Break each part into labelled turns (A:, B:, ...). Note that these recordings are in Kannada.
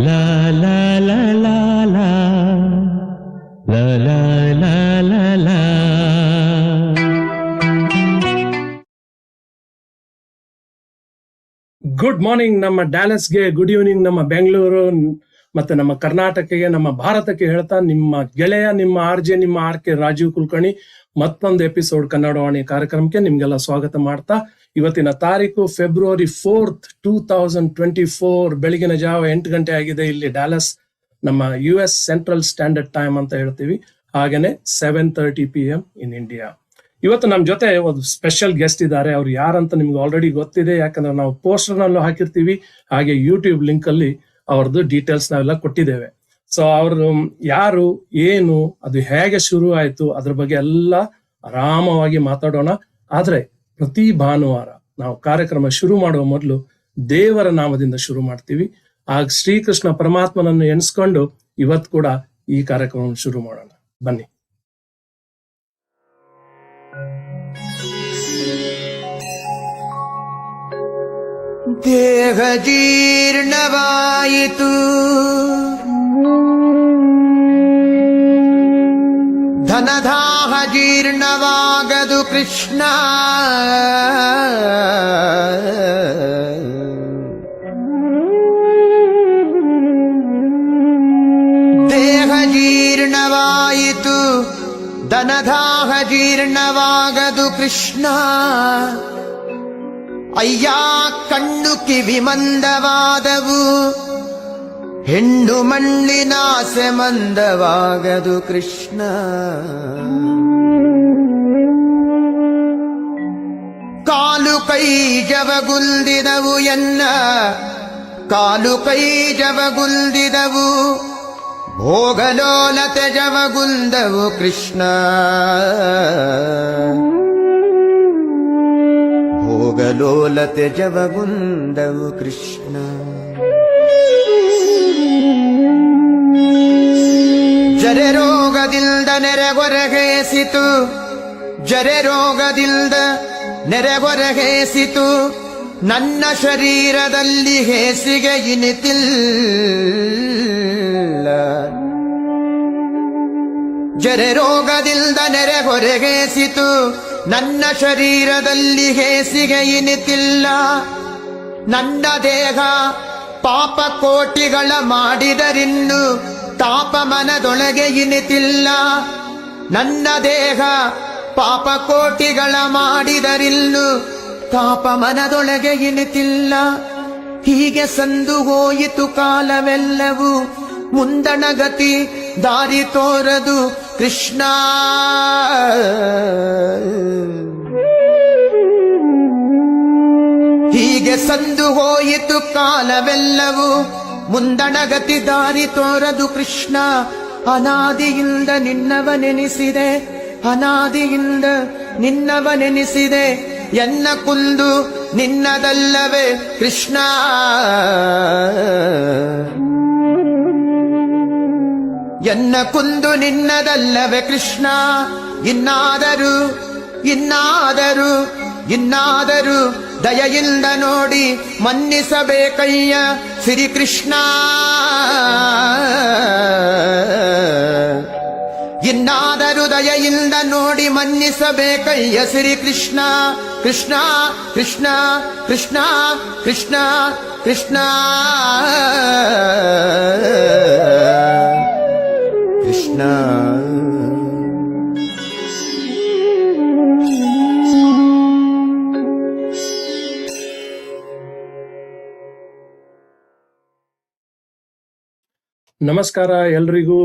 A: La la la la la la la la la la.
B: Good morning ನಮ್ಮ ಡ್ಯಾಲಸ್ಗೆ, ಗುಡ್ ಈವ್ನಿಂಗ್ ನಮ್ಮ ಬೆಂಗಳೂರು ಮತ್ತೆ ನಮ್ಮ ಕರ್ನಾಟಕಕ್ಕೆ, ನಮ್ಮ ಭಾರತಕ್ಕೆ ಹೇಳ್ತಾ ನಿಮ್ಮ ಗೆಳೆಯ, ನಿಮ್ಮ ಆರ್ಜೆ, ನಿಮ್ಮ ಆರ್.ಕೆ. ರಾಜೀವ್ ಕುಲಕರ್ಣಿ ಮತ್ತೊಂದು ಎಪಿಸೋಡ್ ಕನ್ನಡವಾಣಿ ಕಾರ್ಯಕ್ರಮಕ್ಕೆ ನಿಮ್ಗೆಲ್ಲ ಸ್ವಾಗತ ಮಾಡ್ತಾ, ಇವತ್ತಿನ ತಾರೀಕು ಫೆಬ್ರವರಿ 4th 2024 ಬೆಳಗಿನ ಜಾವ 8 ಗಂಟೆ ಆಗಿದೆ. ಇಲ್ಲಿ ಡ್ಯಾಲಸ್ ನಮ್ಮ US ಸೆಂಟ್ರಲ್ ಸ್ಟ್ಯಾಂಡರ್ಡ್ ಟೈಮ್ ಅಂತ ಹೇಳ್ತೀವಿ. ಹಾಗೇನೆ 7:30 PM ಇನ್ ಇಂಡಿಯಾ. ಇವತ್ತು ನಮ್ ಜೊತೆ ಒಂದು ಸ್ಪೆಷಲ್ ಗೆಸ್ಟ್ ಇದ್ದಾರೆ. ಅವ್ರು ಯಾರಂತ ನಿಮ್ಗೆ ಆಲ್ರೆಡಿ ಗೊತ್ತಿದೆ, ಯಾಕಂದ್ರೆ ನಾವು ಪೋಸ್ಟರ್ ನಲ್ಲೂ ಹಾಕಿರ್ತೀವಿ, ಹಾಗೆ ಯೂಟ್ಯೂಬ್ ಲಿಂಕ್ ಅಲ್ಲಿ ಅವ್ರದ್ದು ಡೀಟೇಲ್ಸ್ ನಾವೆಲ್ಲ ಕೊಟ್ಟಿದ್ದೇವೆ. ಸೊ ಅವರು ಯಾರು, ಏನು, ಅದು ಹೇಗೆ ಶುರು ಆಯ್ತು, ಅದ್ರ ಬಗ್ಗೆ ಎಲ್ಲ ಆರಾಮವಾಗಿ ಮಾತಾಡೋಣ. ಆದ್ರೆ ಪ್ರತಿ ಭಾನುವಾರ ನಾವು ಕಾರ್ಯಕ್ರಮ ಶುರು ಮಾಡುವ ಮೊದಲು ದೇವರ ನಾಮದಿಂದ ಶುರು ಮಾಡ್ತೀವಿ. ಆಗ ಶ್ರೀಕೃಷ್ಣ ಪರಮಾತ್ಮನನ್ನು ಎಣಿಸ್ಕೊಂಡು ಇವತ್ತು ಕೂಡ ಈ ಕಾರ್ಯಕ್ರಮವನ್ನು ಶುರು ಮಾಡೋಣ. ಬನ್ನಿ.
C: ದೇಹ ಜೀರ್ಣವಾಯಿತು, ಧನದಾಹ ಜೀರ್ಣವಾಗದು ಕೃಷ್ಣ. ದೇಹ ಜೀರ್ಣವಾಯಿತು, ಧನದಾಹ ಜೀರ್ಣವಾಗದು ಕೃಷ್ಣ. ಅಯ್ಯ ಕಣ್ಣು ಕಿವಿ ಮಂದವಾದವು, ಹೆಣ್ಣು ಮಣ್ಣಿನಾಸೆ ಮಂದವಾಗದು ಕೃಷ್ಣ. ಕಾಲು ಕೈ ಜವಗುಲ್ದಿದವು ಎನ್ನ, ಕಾಲು ಕೈ ಜವಗುಲ್ದಿದವು, ಭೋಗಲೋಲತೆ ಜವಗುಲ್ದವು ಕೃಷ್ಣ. ಭೋಗಲೋಲತೆ ಜವಗುಂದವು ಕೃಷ್ಣ. ಜರೆ ರೋಗದಿಂದ ನೆರೆಗೊರಗೇಸಿತು, ಜರೆ ರೋಗದಿಂದ ನೆರೆಗೊರಗೇಸಿತು, ನನ್ನ ಶರೀರದಲ್ಲಿ ಹೇಸಿಗೆ ಇನಿತಿಲ್ಲ. ಜರೆ ರೋಗದಿಂದ ನೆರೆಗೊರಗೇಸಿತು, ನನ್ನ ಶರೀರದಲ್ಲಿ ಹೇಸಿಗೆ ಇನಿತಿಲ್ಲ. ನನ್ನ ದೇಹ ಪಾಪ ಕೋಟಿಗಳ ಮಾಡಿದರಿನ್ನು ತಾಪ ಮನದೊಳಗೆ ಇನಿತಿಲ್ಲ. ನನ್ನ ದೇಹ ಪಾಪ ಕೋಟಿಗಳ ಮಾಡಿದರಿನ್ನು ತಾಪ ಮನದೊಳಗೆ ಇನಿತಿಲ್ಲ. ಹೀಗೆ ಸಂದು ಹೋಯಿತು ಕಾಲವೆಲ್ಲವೂ, ಮುಂದಣಗತಿ ದಾರಿ ತೋರದು ಕೃಷ್ಣ. ಹೀಗೆ ಸಂದು ಹೋಯಿತು ಕಾಲವೆಲ್ಲವೂ, ಮುಂದಣಗತಿ ದಾರಿ ತೋರದು ಕೃಷ್ಣ. ಅನಾದಿಯಿಂದ ನಿನ್ನವನೆನಿಸಿದೆ, ಅನಾದಿಯಿಂದ ನಿನ್ನವನೆನಿಸಿದೆ, ಎನ್ನ ಕುಂದು ನಿನ್ನದಲ್ಲವೇ ಕೃಷ್ಣ. ಎನ್ನ ಕುಂದು ನಿನ್ನದಲ್ಲವೇ ಕೃಷ್ಣ. ಇನ್ನಾದರೂ ಇನ್ನಾದರೂ ಇನ್ನಾದರೂ ದಯೆಯಿಂದ ನೋಡಿ ಮನ್ನಿಸಬೇಕಯ್ಯ ಶ್ರೀಕೃಷ್ಣ. ಇನ್ನಾದರೂ ದಯೆಯಿಂದ ನೋಡಿ ಮನ್ನಿಸಬೇಕಯ್ಯ ಶ್ರೀಕೃಷ್ಣ. ಕೃಷ್ಣ ಕೃಷ್ಣ ಕೃಷ್ಣ ಕೃಷ್ಣ ಕೃಷ್ಣ ಕೃಷ್ಣ.
B: ನಮಸ್ಕಾರ ಎಲ್ರಿಗೂ.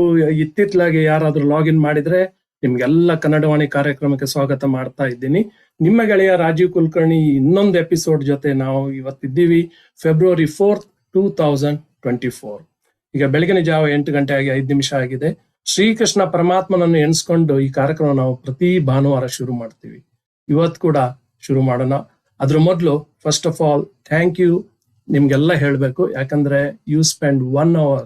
B: ಇತ್ತಿತ್ತಲಾಗಿ ಯಾರಾದ್ರೂ ಲಾಗಿನ್ ಮಾಡಿದ್ರೆ ನಿಮ್ಗೆಲ್ಲ ಕನ್ನಡವಾಣಿ ಕಾರ್ಯಕ್ರಮಕ್ಕೆ ಸ್ವಾಗತ ಮಾಡ್ತಾ ಇದ್ದೀನಿ. ನಿಮ್ಮ ಗೆಳೆಯ ರಾಜೀವ್ ಕುಲಕರ್ಣಿ ಇನ್ನೊಂದು ಎಪಿಸೋಡ್ ಜೊತೆ ನಾವು ಇವತ್ತಿದ್ದೀವಿ. February 4th 2024. ಈಗ ಬೆಳಗಿನ ಜಾವ 8 ಗಂಟೆ ಆಗಿ 5 ನಿಮಿಷ ಆಗಿದೆ. ಶ್ರೀಕೃಷ್ಣ ಪರಮಾತ್ಮನನ್ನು ಎಣಿಸ್ಕೊಂಡು ಈ ಕಾರ್ಯಕ್ರಮ ನಾವು ಪ್ರತಿ ಭಾನುವಾರ ಶುರು ಮಾಡ್ತೀವಿ. ಇವತ್ತು ಕೂಡ ಶುರು ಮಾಡೋಣ. ಅದ್ರ ಮೊದಲು first of all thank you ನಿಮ್ಗೆಲ್ಲ ಹೇಳ್ಬೇಕು, ಯಾಕಂದ್ರೆ you spend 1 hour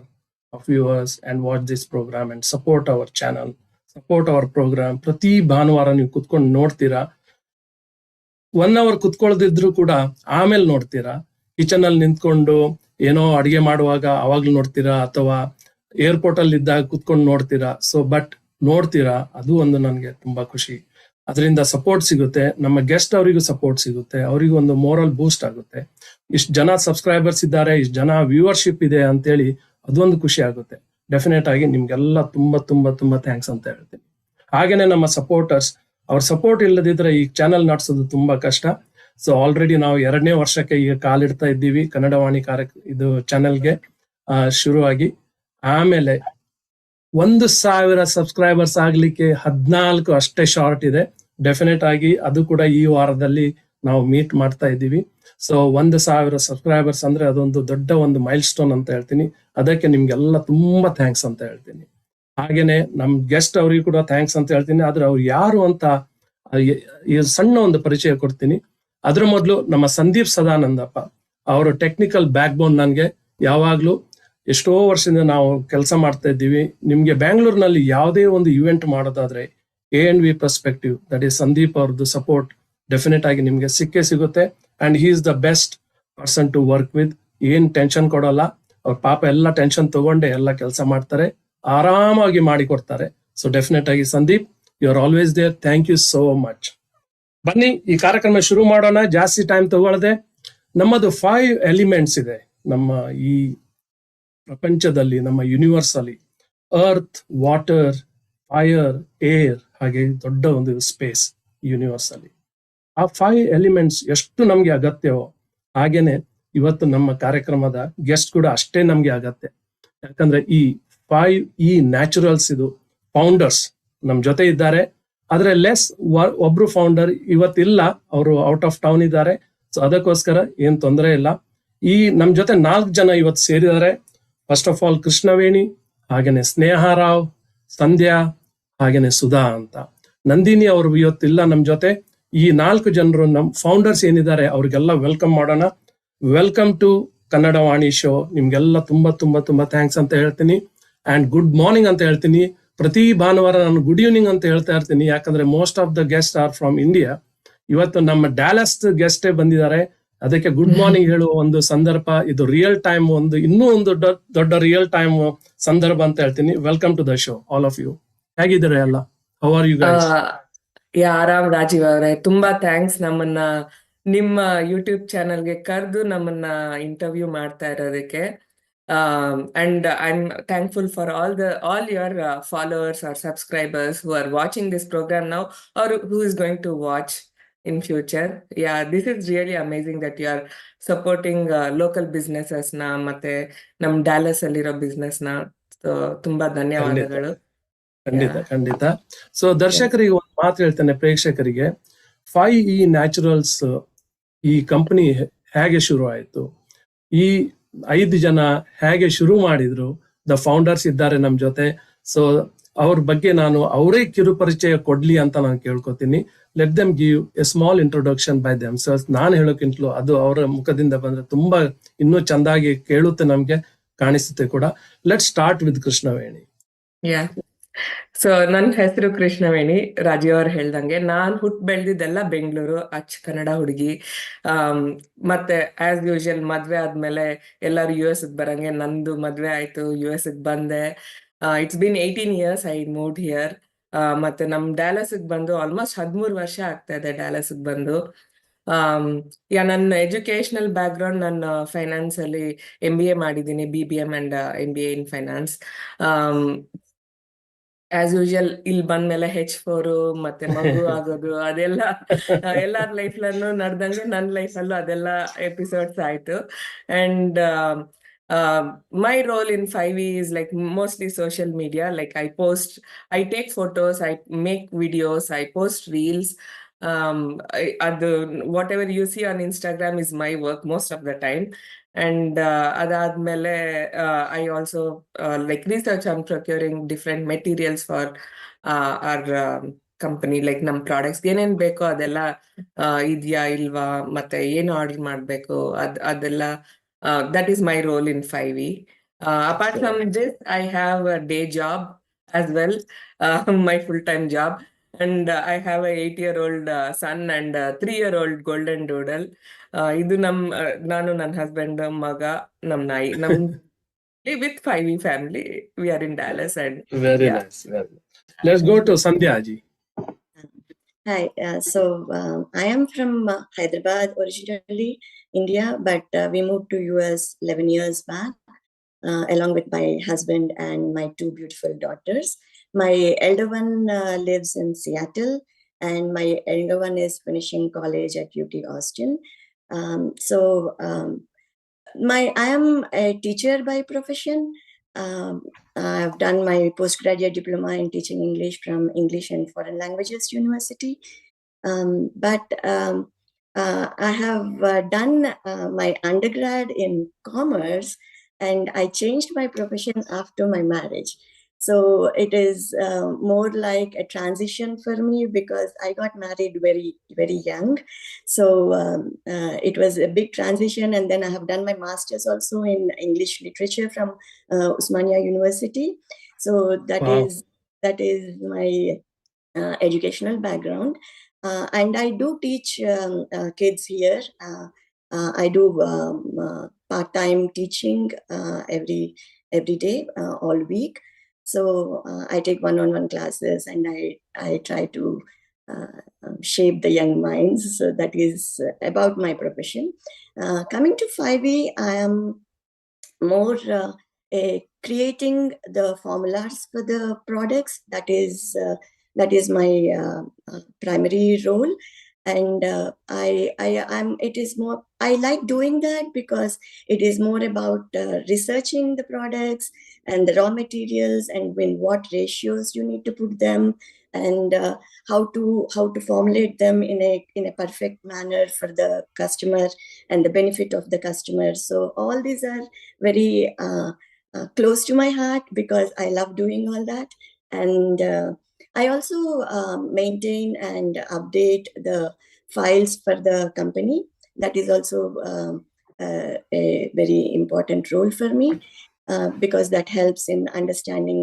B: of viewers and watch this program and support our channel, support our program. ಪ್ರತಿ ಭಾನುವಾರ ನೀವು ಕುತ್ಕೊಂಡು ನೋಡ್ತೀರಾ. 1 hour ಕುತ್ಕೊಳ್ದಿದ್ರು ಕೂಡ ಆಮೇಲೆ ನೋಡ್ತೀರಾ. ಕಿಚನ್ ಅಲ್ಲಿ ನಿಂತ್ಕೊಂಡು ಏನೋ ಅಡಿಗೆ ಮಾಡುವಾಗ ಅವಾಗ್ಲೂ ನೋಡ್ತೀರಾ, ಅಥವಾ ಏರ್ಪೋರ್ಟ್ ಅಲ್ಲಿ ಇದ್ದಾಗ ಕುತ್ಕೊಂಡು ನೋಡ್ತೀರಾ. ಸೊ ಬಟ್ ನೋಡ್ತೀರಾ, ಅದು ಒಂದು ನನ್ಗೆ ತುಂಬಾ ಖುಷಿ. ಅದರಿಂದ ಸಪೋರ್ಟ್ ಸಿಗುತ್ತೆ, ನಮ್ಮ ಗೆಸ್ಟ್ ಅವರಿಗೂ ಸಪೋರ್ಟ್ ಸಿಗುತ್ತೆ, ಅವರಿಗೂ ಒಂದು ಮೋರಲ್ ಬೂಸ್ಟ್ ಆಗುತ್ತೆ. ಇಷ್ಟು ಜನ ಸಬ್ಸ್ಕ್ರೈಬರ್ಸ್ ಇದ್ದಾರೆ, ಇಷ್ಟು ಜನ ವ್ಯೂವರ್ಶಿಪ್ ಇದೆ ಅಂತೇಳಿ ಅದೊಂದು ಖುಷಿ ಆಗುತ್ತೆ. ಡೆಫಿನೆಟ್ ಆಗಿ ನಿಮ್ಗೆಲ್ಲ ತುಂಬಾ ತುಂಬಾ ತುಂಬಾ ಥ್ಯಾಂಕ್ಸ್ ಅಂತ ಹೇಳ್ತೀನಿ. ಹಾಗೇನೆ ನಮ್ಮ ಸಪೋರ್ಟರ್ಸ್, ಅವ್ರ ಸಪೋರ್ಟ್ ಇಲ್ಲದಿದ್ರೆ ಈ ಚಾನೆಲ್ ನಡೆಸೋದು ತುಂಬಾ ಕಷ್ಟ. ಸೊ ಆಲ್ರೆಡಿ ನಾವು 2ನೇ ವರ್ಷಕ್ಕೆ ಈಗ ಕಾಲಿಡ್ತಾ ಇದ್ದೀವಿ ಕನ್ನಡವಾಣಿ ಇದು ಚಾನೆಲ್ಗೆ ಶುರುವಾಗಿ. ಆಮೇಲೆ 1,000 ಸಬ್ಸ್ಕ್ರೈಬರ್ಸ್ ಆಗ್ಲಿಕ್ಕೆ 14 ಅಷ್ಟೇ ಶಾರ್ಟ್ ಇದೆ. ಡೆಫಿನೆಟ್ ಆಗಿ ಅದು ಕೂಡ ಈ ವಾರದಲ್ಲಿ ನಾವು ಮೀಟ್ ಮಾಡ್ತಾ ಇದ್ದೀವಿ. ಸೊ 1,000 ಸಬ್ಸ್ಕ್ರೈಬರ್ಸ್ ಅಂದ್ರೆ ಅದೊಂದು ದೊಡ್ಡ ಒಂದು ಮೈಲ್ ಸ್ಟೋನ್ ಅಂತ ಹೇಳ್ತೀನಿ. ಅದಕ್ಕೆ ನಿಮ್ಗೆಲ್ಲ ತುಂಬಾ ಥ್ಯಾಂಕ್ಸ್ ಅಂತ ಹೇಳ್ತೀನಿ. ಹಾಗೇನೆ ನಮ್ ಗೆಸ್ಟ್ ಅವ್ರಿಗೆ ಕೂಡ ಥ್ಯಾಂಕ್ಸ್ ಅಂತ ಹೇಳ್ತೀನಿ. ಆದ್ರೆ ಅವ್ರು ಯಾರು ಅಂತ ಈ ಸಣ್ಣ ಒಂದು ಪರಿಚಯ ಕೊಡ್ತೀನಿ. ಅದ್ರ ಮೊದಲು ನಮ್ಮ ಸಂದೀಪ್ ಸದಾನಂದಪ್ಪ, ಅವರು ಟೆಕ್ನಿಕಲ್ ಬ್ಯಾಕ್ ಬೋನ್. ನನ್ಗೆ ಯಾವಾಗ್ಲೂ ಎಷ್ಟೋ ವರ್ಷದಿಂದ ನಾವು ಕೆಲಸ ಮಾಡ್ತಾ ಇದ್ದೀವಿ. ನಿಮ್ಗೆ ಬ್ಯಾಂಗ್ಳೂರ್ನಲ್ಲಿ ಯಾವುದೇ ಒಂದು ಇವೆಂಟ್ ಮಾಡೋದಾದ್ರೆ A&V perspective, that is Sandeep ಅವ್ರದ್ದು ಸಪೋರ್ಟ್ ಡೆಫಿನೆಟ್ ಆಗಿ ನಿಮ್ಗೆ ಸಿಕ್ಕೇ ಸಿಗುತ್ತೆ. And he is the best person to work with. ಏನ್ ಟೆನ್ಷನ್ ಕೊಡೋಲ್ಲ, ಅವ್ರ ಪಾಪ ಎಲ್ಲ ಟೆನ್ಷನ್ ತಗೊಂಡೆ ಎಲ್ಲ ಕೆಲಸ ಮಾಡ್ತಾರೆ, ಆರಾಮಾಗಿ ಮಾಡಿ ಕೊಡ್ತಾರೆ. ಸೊ ಡೆಫಿನೆಟ್ ಆಗಿ Sandeep, you are always there. Thank you so much. ಬನ್ನಿ ಈ ಕಾರ್ಯಕ್ರಮ ಶುರು ಮಾಡೋಣ, ಜಾಸ್ತಿ ಟೈಮ್ ತಗೊಳ್ಳದೆ. ನಮ್ಮದು 5 ಎಲಿಮೆಂಟ್ಸ್ ಇದೆ ನಮ್ಮ ಈ ಪ್ರಪಂಚದಲ್ಲಿ, ನಮ್ಮ ಯೂನಿವರ್ಸ್ ಅಲ್ಲಿ. ಅರ್ತ್, ವಾಟರ್, ಫೈರ್, ಏರ್, ಹಾಗೆ ದೊಡ್ಡ ಒಂದು ಸ್ಪೇಸ್ ಯೂನಿವರ್ಸ್ ಅಲ್ಲಿ. ಆ 5 ಎಲಿಮೆಂಟ್ಸ್ ಎಷ್ಟು ನಮ್ಗೆ ಅಗತ್ಯವೋ ಹಾಗೇನೆ ಇವತ್ತು ನಮ್ಮ ಕಾರ್ಯಕ್ರಮದ ಗೆಸ್ಟ್ ಕೂಡ ಅಷ್ಟೇ ನಮ್ಗೆ ಅಗತ್ಯ. ಯಾಕಂದ್ರೆ ಈ 5E ನ್ಯಾಚುರಲ್ಸ್ ಇದು ಫೌಂಡರ್ಸ್ ನಮ್ ಜೊತೆ ಇದ್ದಾರೆ. ಆದ್ರೆ ಒಬ್ರು ಫೌಂಡರ್ ಇವತ್ತಿಲ್ಲ, ಅವರು ಔಟ್ ಆಫ್ ಟೌನ್ ಇದ್ದಾರೆ. ಸೊ ಅದಕ್ಕೋಸ್ಕರ ಏನ್ ತೊಂದರೆ ಇಲ್ಲ. ಈ ನಮ್ ಜೊತೆ 4 ಜನ ಇವತ್ತು ಸೇರಿದ್ದಾರೆ. ಫಸ್ಟ್ ಆಫ್ ಆಲ್ ಕೃಷ್ಣವೇಣಿ, ಹಾಗೇನೆ ಸ್ನೇಹರಾವ್, ಸಂಧ್ಯಾ, ಹಾಗೇನೆ ಸುಧಾ ಅಂತ. ನಂದಿನಿ ಅವರು ಇವತ್ತಿಲ್ಲ ನಮ್ ಜೊತೆ. ಈ 4 ಜನರು ನಮ್ ಫೌಂಡರ್ಸ್ ಏನಿದ್ದಾರೆ ಅವ್ರಿಗೆಲ್ಲ ವೆಲ್ಕಮ್ ಮಾಡೋಣ. Welcome to Kannadavani show. ನಿಮ್ಗೆಲ್ಲ ತುಂಬಾ ತುಂಬಾ ತುಂಬಾ ಥ್ಯಾಂಕ್ಸ್ ಅಂತ ಹೇಳ್ತೀನಿ. ಅಂಡ್ ಗುಡ್ ಮಾರ್ನಿಂಗ್ ಅಂತ ಹೇಳ್ತೀನಿ. ಪ್ರತಿ ಭಾನುವಾರ ನಾನು ಗುಡ್ ಈವ್ನಿಂಗ್ ಅಂತ ಹೇಳ್ತಾ ಇರ್ತೀನಿ, ಯಾಕಂದ್ರೆ most of the guest are from India. ಇವತ್ತು ನಮ್ಮ ಡ್ಯಾಲಸ್ ಗೆಸ್ಟೇ ಬಂದಿದ್ದಾರೆ, ಅದಕ್ಕೆ ಗುಡ್ ಮಾರ್ನಿಂಗ್ ಹೇಳುವ ಒಂದು ಸಂದರ್ಭ ಇದು. ರಿಯಲ್ ಟೈಮ್ ಒಂದು ಇನ್ನೂ ಒಂದು ದೊಡ್ಡ ರಿಯಲ್ ಟೈಮ್ ಸಂದರ್ಭ ಅಂತ ಹೇಳ್ತೀನಿ. Welcome to the show all of you. ಹೇಗಿದ್ದಾರೆ ಎಲ್ಲ? How are you guys?
D: ಆರಾಮ್ ರಾಜೀವ್ ಅವರೇ, ತುಂಬಾ ಥ್ಯಾಂಕ್ಸ್ ನಮ್ಮನ್ನ ನಿಮ್ಮ ಯೂಟ್ಯೂಬ್ ಚಾನಲ್ಗೆ ಕರೆದು ನಮ್ಮನ್ನ ಇಂಟರ್ವ್ಯೂ ಮಾಡ್ತಾ ಇರೋದಕ್ಕೆ. And I'm thankful for all your followers or subscribers who are watching this program now or who is going to watch in future. Yeah, this is really amazing that you are supporting local businesses na ಮತ್ತೆ ನಮ್ ಡ್ಯಾಲಸ್ ಅಲ್ಲಿರೋ ಬಿಸ್ನೆಸ್ ನ. ತುಂಬಾ ಧನ್ಯವಾದಗಳು.
B: ಖಂಡಿತ. ಸೊ ದರ್ಶಕರಿಗೆ ಒಂದು ಮಾತು ಹೇಳ್ತೇನೆ, ಪ್ರೇಕ್ಷಕರಿಗೆ. 5E ನ್ಯಾಚುರಲ್ಸ್ ಈ ಕಂಪನಿ ಹೇಗೆ ಶುರು ಆಯ್ತು, ಈ 5 ಜನ ಹೇಗೆ ಶುರು ಮಾಡಿದ್ರು, ದ ಫೌಂಡರ್ಸ್ ಇದ್ದಾರೆ ನಮ್ ಜೊತೆ. ಸೊ ಅವ್ರ ಬಗ್ಗೆ ನಾನು ಅವರೇ ಕಿರು ಪರಿಚಯ ಕೊಡ್ಲಿ ಅಂತ ನಾನು ಕೇಳ್ಕೊತೀನಿ. Let them give A small introduction by them cells. ನಾನು ಹೇಳೋಕ್ಕಿಂತಲೂ ಅದು ಅವರ ಮುಖದಿಂದ ಬಂದ್ರೆ ತುಂಬಾ ಇನ್ನೂ ಚಂದಾಗಿ ಕೇಳುತ್ತೆ, ನಮ್ಗೆ ಕಾಣಿಸುತ್ತೆ ಕೂಡ. Let start with Krishnaveni.
D: So ನನ್ನ ಹೆಸರು ಕೃಷ್ಣವೇಣಿ. ರಾಜೀವ್ ಅವ್ರು ಹೇಳ್ದಂಗೆ ನಾನ್ ಹುಟ್ಟು ಬೆಳೆದಿದ್ದೆಲ್ಲ ಬೆಂಗಳೂರು, ಕನ್ನಡ ಹುಡುಗಿ. ಮತ್ತೆ ಆಸ್ ಯೂಶುವಲ್ ಮದ್ವೆ ಆದ್ಮೇಲೆ ಎಲ್ಲರೂ US ಬರಂಗೆ ನಂದು ಮದ್ವೆ ಆಯ್ತು, US ಬಂದೆ. It's been 18 years I moved here. ಮತ್ತೆ ನಮ್ ಡ್ಯಾಲಸ್ ಬಂದು ಆಲ್ಮೋಸ್ಟ್ 13 ವರ್ಷ ಆಗ್ತಾ ಇದೆ ಡ್ಯಾಲಸ್ ಬಂದು. ನನ್ನ ಎಜುಕೇಶನಲ್ ಬ್ಯಾಕ್ ಗ್ರೌಂಡ್, ನಾನು ಫೈನಾನ್ಸ್ ಅಲ್ಲಿ MBA ಮಾಡಿದ್ದೀನಿ, BBM and MBA in finance. As usual ಇಲ್ಲಿ ಬಂದ್ಮೇಲೆ H4 ಮತ್ತೆ ಮಗು ಆಗೋದು ಅದೆಲ್ಲ ಎಲ್ಲಾರ ಲೈಫ್ಲೂ ನಡ್ದಂಗೆ ನನ್ನ ಲೈಫಲ್ಲೂ ಅದೆಲ್ಲ ಎಪಿಸೋಡ್ಸ್ ಆಯ್ತು. And my role in 5E is like mostly social media. Like I take photos, I make videos, I post reels. Whatever you see on Instagram is my work most of the time. And adadmele I also like research on procuring different materials for our company. Like ನಮ್ಮ ಪ್ರಾಡಕ್ಟ್ಸ್ ಏನೇನ್ ಬೇಕೋ ಅದೆಲ್ಲ ಇದೆಯಾ ಇಲ್ವಾ, ಮತ್ತೆ ಏನು ಆರ್ಡರ್ ಮಾಡಬೇಕು ಅದೆಲ್ಲ. That is my role in 5E. Apart from this, I have a day job as well, my full-time job. And I have a 8-year-old son and a 3-year-old golden doodle. ಇದು ನಾನು ನನ್ನ ಹಸ್ಬೆಂಡ್ ಮಗ ನಮ್ ನಾಯಿ ನಮ್ with 5E family. We are in Dallas and
B: Very
D: yeah.
B: nice. Very nice. Let's go to Sandhya ji.
E: Hi, I am from Hyderabad originally, India, but we moved to US 11 years back, along with my husband and my 2 beautiful daughters. My elder one lives in Seattle, and my younger one is finishing college at UT Austin. I am a teacher by profession. I've done my postgraduate diploma in teaching English from English and Foreign Languages University. But I have done my undergrad in commerce, and I changed my profession after my marriage. So it is more like a transition for me because I got married very, very young. So it was a big transition. And then I have done my master's also in English literature from Usmania University. So
B: Wow.
E: that is my educational background. And I do teach kids here. I do part-time teaching every day, all week. So I take one-on-one classes, and I try to shape the young minds. So that is about my profession. Coming to 5E, I am more creating the formulas for the products. That is my primary role. And I like doing that because it is more about researching the products and the raw materials, and in what ratios you need to put them, and how to formulate them in a perfect manner for the customer and the benefit of the customer. So all these are very close to my heart because I love doing all that. And I also maintain and update the files for the company. That is also a very important role for me because that helps in understanding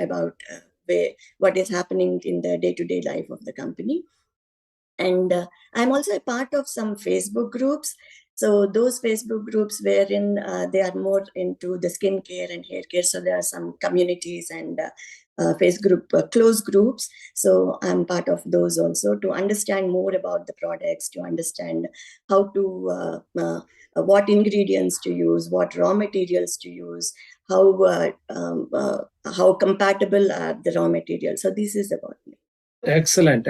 E: about what is happening in the day-to-day life of the company. And I'm also a part of some Facebook groups. So those Facebook groups wherein they are more into the skincare and hair care. So there are some communities and Facebook close groups. So I'm part of those also to understand more about the products, to understand how to what ingredients to use, what raw materials to use, how compatible are the raw materials. So this is about me.
B: Excellent.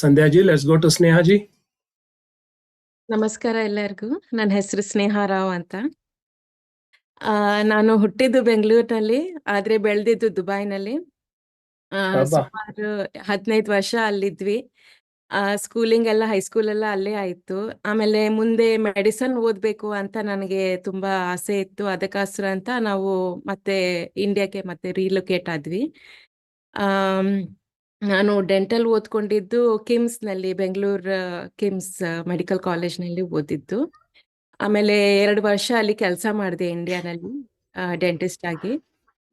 B: Sandhya ji, let's go to Sneha ji.
F: ನಮಸ್ಕಾರ ಎಲ್ಲರಿಗೂ. ನನ್ನ ಹೆಸರು ಸ್ನೇಹ ರಾವ್ ಅಂತ. ನಾನು ಹುಟ್ಟಿದ್ದು ಬೆಂಗಳೂರಿನಲ್ಲಿ, ಆದ್ರೆ ಬೆಳೆದಿದ್ದು ದುಬೈನಲ್ಲಿ. ಸುಮಾರು 15 ವರ್ಷ ಅಲ್ಲಿದ್ವಿ. ಸ್ಕೂಲಿಂಗ್ ಎಲ್ಲ ಹೈಸ್ಕೂಲ್ ಎಲ್ಲ ಅಲ್ಲೇ ಆಯ್ತು. ಆಮೇಲೆ ಮುಂದೆ ಮೆಡಿಸನ್ ಓದ್ಬೇಕು ಅಂತ ನನಗೆ ತುಂಬಾ ಆಸೆ ಇತ್ತು. ಅದಕ್ಕೋಸ್ಕರ ಅಂತ ನಾವು ಮತ್ತೆ ಇಂಡಿಯಾಕ್ಕೆ ಮತ್ತೆ ರೀಲೊಕೇಟ್ ಆದ್ವಿ. ನಾನು ಡೆಂಟಲ್ ಓದ್ಕೊಂಡಿದ್ದು ಕಿಮ್ಸ್ನಲ್ಲಿ, ಬೆಂಗಳೂರು ಕಿಮ್ಸ್ ಮೆಡಿಕಲ್ ಕಾಲೇಜ್ನಲ್ಲಿ ಓದಿದ್ದು. ಆಮೇಲೆ 2 ವರ್ಷ ಅಲ್ಲಿ ಕೆಲಸ ಮಾಡಿದೆ ಇಂಡಿಯಾನಲ್ಲಿ ಡೆಂಟಿಸ್ಟ್ ಆಗಿ.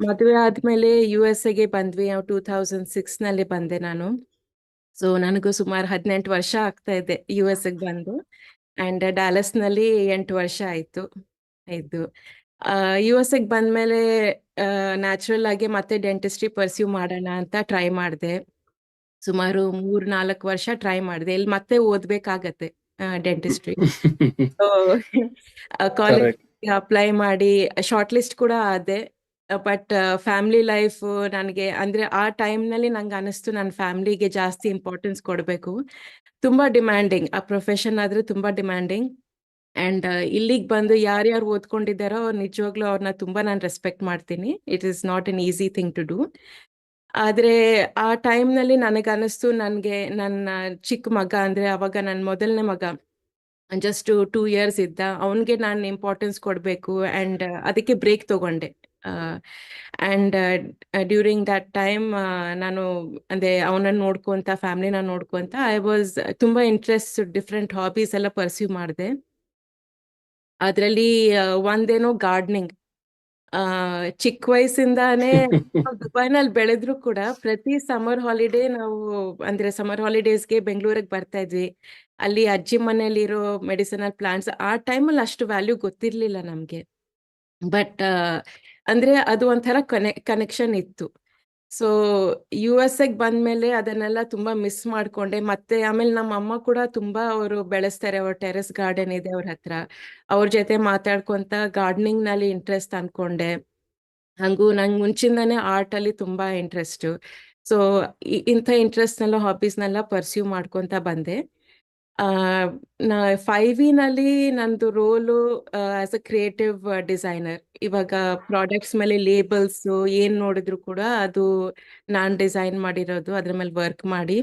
F: ಮದುವೆ ಆದ್ಮೇಲೆ USA ಬಂದ್ವಿ. 2006 ನಲ್ಲಿ ಬಂದೆ ನಾನು. ಸೊ ನನಗೂ ಸುಮಾರು 18 ವರ್ಷ ಆಗ್ತಾ ಇದೆ USA ಬಂದು. ಅಂಡ್ ಡ್ಯಾಲಸ್ನಲ್ಲಿ 8 ವರ್ಷ ಆಯ್ತು ಇದ್ದು. USA ಬಂದ್ಮೇಲೆ ನ್ಯಾಚುರಲ್ ಆಗಿ ಮತ್ತೆ ಡೆಂಟಿಸ್ಟ್ರಿ ಪರ್ಸ್ಯೂ ಮಾಡೋಣ ಅಂತ ಟ್ರೈ ಮಾಡಿದೆ. ಸುಮಾರು 3-4 ವರ್ಷ ಟ್ರೈ ಮಾಡಿದೆ. ಇಲ್ಲಿ ಮತ್ತೆ ಓದ್ಬೇಕಾಗತ್ತೆ ಡೆಂಟಿಸ್ಟ್ರಿ. ಕಾಲೇಜ್ ಅಪ್ಲೈ ಮಾಡಿ ಶಾರ್ಟ್ ಲಿಸ್ಟ್ ಕೂಡ ಆದೆ. ಬಟ್ ಫ್ಯಾಮಿಲಿ ಲೈಫ್ ನನಗೆ ಅಂದ್ರೆ ಆ ಟೈಮ್ನಲ್ಲಿ ನಂಗೆ ಅನಿಸ್ತು ನನ್ನ ಫ್ಯಾಮಿಲಿಗೆ ಜಾಸ್ತಿ ಇಂಪಾರ್ಟೆನ್ಸ್ ಕೊಡಬೇಕು. ತುಂಬಾ ಡಿಮ್ಯಾಂಡಿಂಗ್ ಆ ಪ್ರೊಫೆಷನ್ ಆದ್ರೆ, ತುಂಬಾ ಡಿಮ್ಯಾಂಡಿಂಗ್. ಅಂಡ್ ಇಲ್ಲಿಗೆ ಬಂದು ಯಾರ್ಯಾರು ಓದ್ಕೊಂಡಿದ್ದಾರೋ ನಿಜವಾಗ್ಲೂ ಅವ್ರನ್ನ ತುಂಬಾ ನಾನು ರೆಸ್ಪೆಕ್ಟ್ ಮಾಡ್ತೀನಿ. It is not an easy thing to do. ಆದ್ರೆ ಆ ಟೈಮ್ನಲ್ಲಿ ನನಗನ್ನಿಸ್ತು, ನನಗೆ ನನ್ನ ಚಿಕ್ಕ ಮಗ ಅಂದ್ರೆ ಅವಾಗ ನನ್ನ ಮೊದಲನೇ ಮಗ ಜಸ್ಟ್ 2 years ಇದ್ದ, ಅವನಿಗೆ ನಾನು ಇಂಪಾರ್ಟೆನ್ಸ್ ಕೊಡಬೇಕು. ಅಂಡ್ ಅದಕ್ಕೆ ಬ್ರೇಕ್ ತಗೊಂಡೆ. ಅಂಡ್ ಡ್ಯೂರಿಂಗ್ ದಟ್ ಟೈಮ್ ನಾನು ಅಂದ್ರೆ ಅವನನ್ನು ನೋಡ್ಕೊಂತ, ಫ್ಯಾಮಿಲಿನ ನೋಡ್ಕೊಂತ ಐ ವಾಸ್ ತುಂಬಾ ಇಂಟ್ರೆಸ್ಟ್, ಡಿಫ್ರೆಂಟ್ ಹಾಬೀಸ್ ಎಲ್ಲ ಪರ್ಸ್ಯೂ ಮಾಡಿದೆ. ಅದರಲ್ಲಿ ಒಂದೇನೋ ಗಾರ್ಡನಿಂಗ್. ಚಿಕ್ಕ ವಯಸ್ಸಿಂದಾನೇ ನಾವು ದುಬೈನಲ್ಲಿ ಬೆಳೆದ್ರು ಕೂಡ ಪ್ರತಿ ಸಮ್ಮರ್ ಹಾಲಿಡೇ ನಾವು ಅಂದ್ರೆ ಸಮ್ಮರ್ ಹಾಲಿಡೇಸ್ಗೆ ಬೆಂಗಳೂರಿಗೆ ಬರ್ತಾ ಇದ್ವಿ. ಅಲ್ಲಿ ಅಜ್ಜಿ ಮನೇಲಿರೋ ಮೆಡಿಸಿನಲ್ ಪ್ಲಾಂಟ್ಸ್ ಆ ಟೈಮಲ್ಲಿ ಅಷ್ಟು ವ್ಯಾಲ್ಯೂ ಗೊತ್ತಿರ್ಲಿಲ್ಲ ನಮ್ಗೆ. ಬಟ್ ಅಂದ್ರೆ ಅದು ಒಂಥರ ಕನೆಕ್ಷನ್ ಇತ್ತು. ಸೊ ಯುಎಸ್‌ಗೆ ಬಂದ್ಮೇಲೆ ಅದನ್ನೆಲ್ಲ ತುಂಬಾ ಮಿಸ್ ಮಾಡ್ಕೊಂಡೆ. ಮತ್ತೆ ಆಮೇಲೆ ನಮ್ಮ ಅಮ್ಮ ಕೂಡ ತುಂಬಾ ಅವರು ಬೆಳೆಸ್ತಾರೆ. ಅವ್ರ ಟೆರೆಸ್ ಗಾರ್ಡನ್ ಇದೆ ಅವ್ರ ಹತ್ರ. ಅವ್ರ ಜೊತೆ ಮಾತಾಡ್ಕೊಂತ ಗಾರ್ಡನಿಂಗ್‌ನಲ್ಲಿ ಇಂಟ್ರೆಸ್ಟ್ ಅನ್ಕೊಂಡೆ. ಹಂಗೂ ನಂಗೆ ಮುಂಚಿಂದಾನೇ ಆರ್ಟ್ ಅಲ್ಲಿ ತುಂಬಾ ಇಂಟ್ರೆಸ್ಟ್. ಸೊ ಇಂಥ ಇಂಟ್ರೆಸ್ಟ್ನೆಲ್ಲ ಹಾಬೀಸ್ನೆಲ್ಲ ಪರ್ಸ್ಯೂ ಮಾಡ್ಕೊಂತ ಬಂದೆ. ನಾ 5E ನಂದು role as a creative designer. ಇವಾಗ ಪ್ರಾಡಕ್ಟ್ಸ್ ಮೇಲೆ ಲೇಬಲ್ಸ್ ಏನ್ ನೋಡಿದ್ರು ಕೂಡ ಅದು ನಾನ್ ಡಿಸೈನ್ ಮಾಡಿರೋದು. ಅದ್ರ ಮೇಲೆ ವರ್ಕ್ ಮಾಡಿ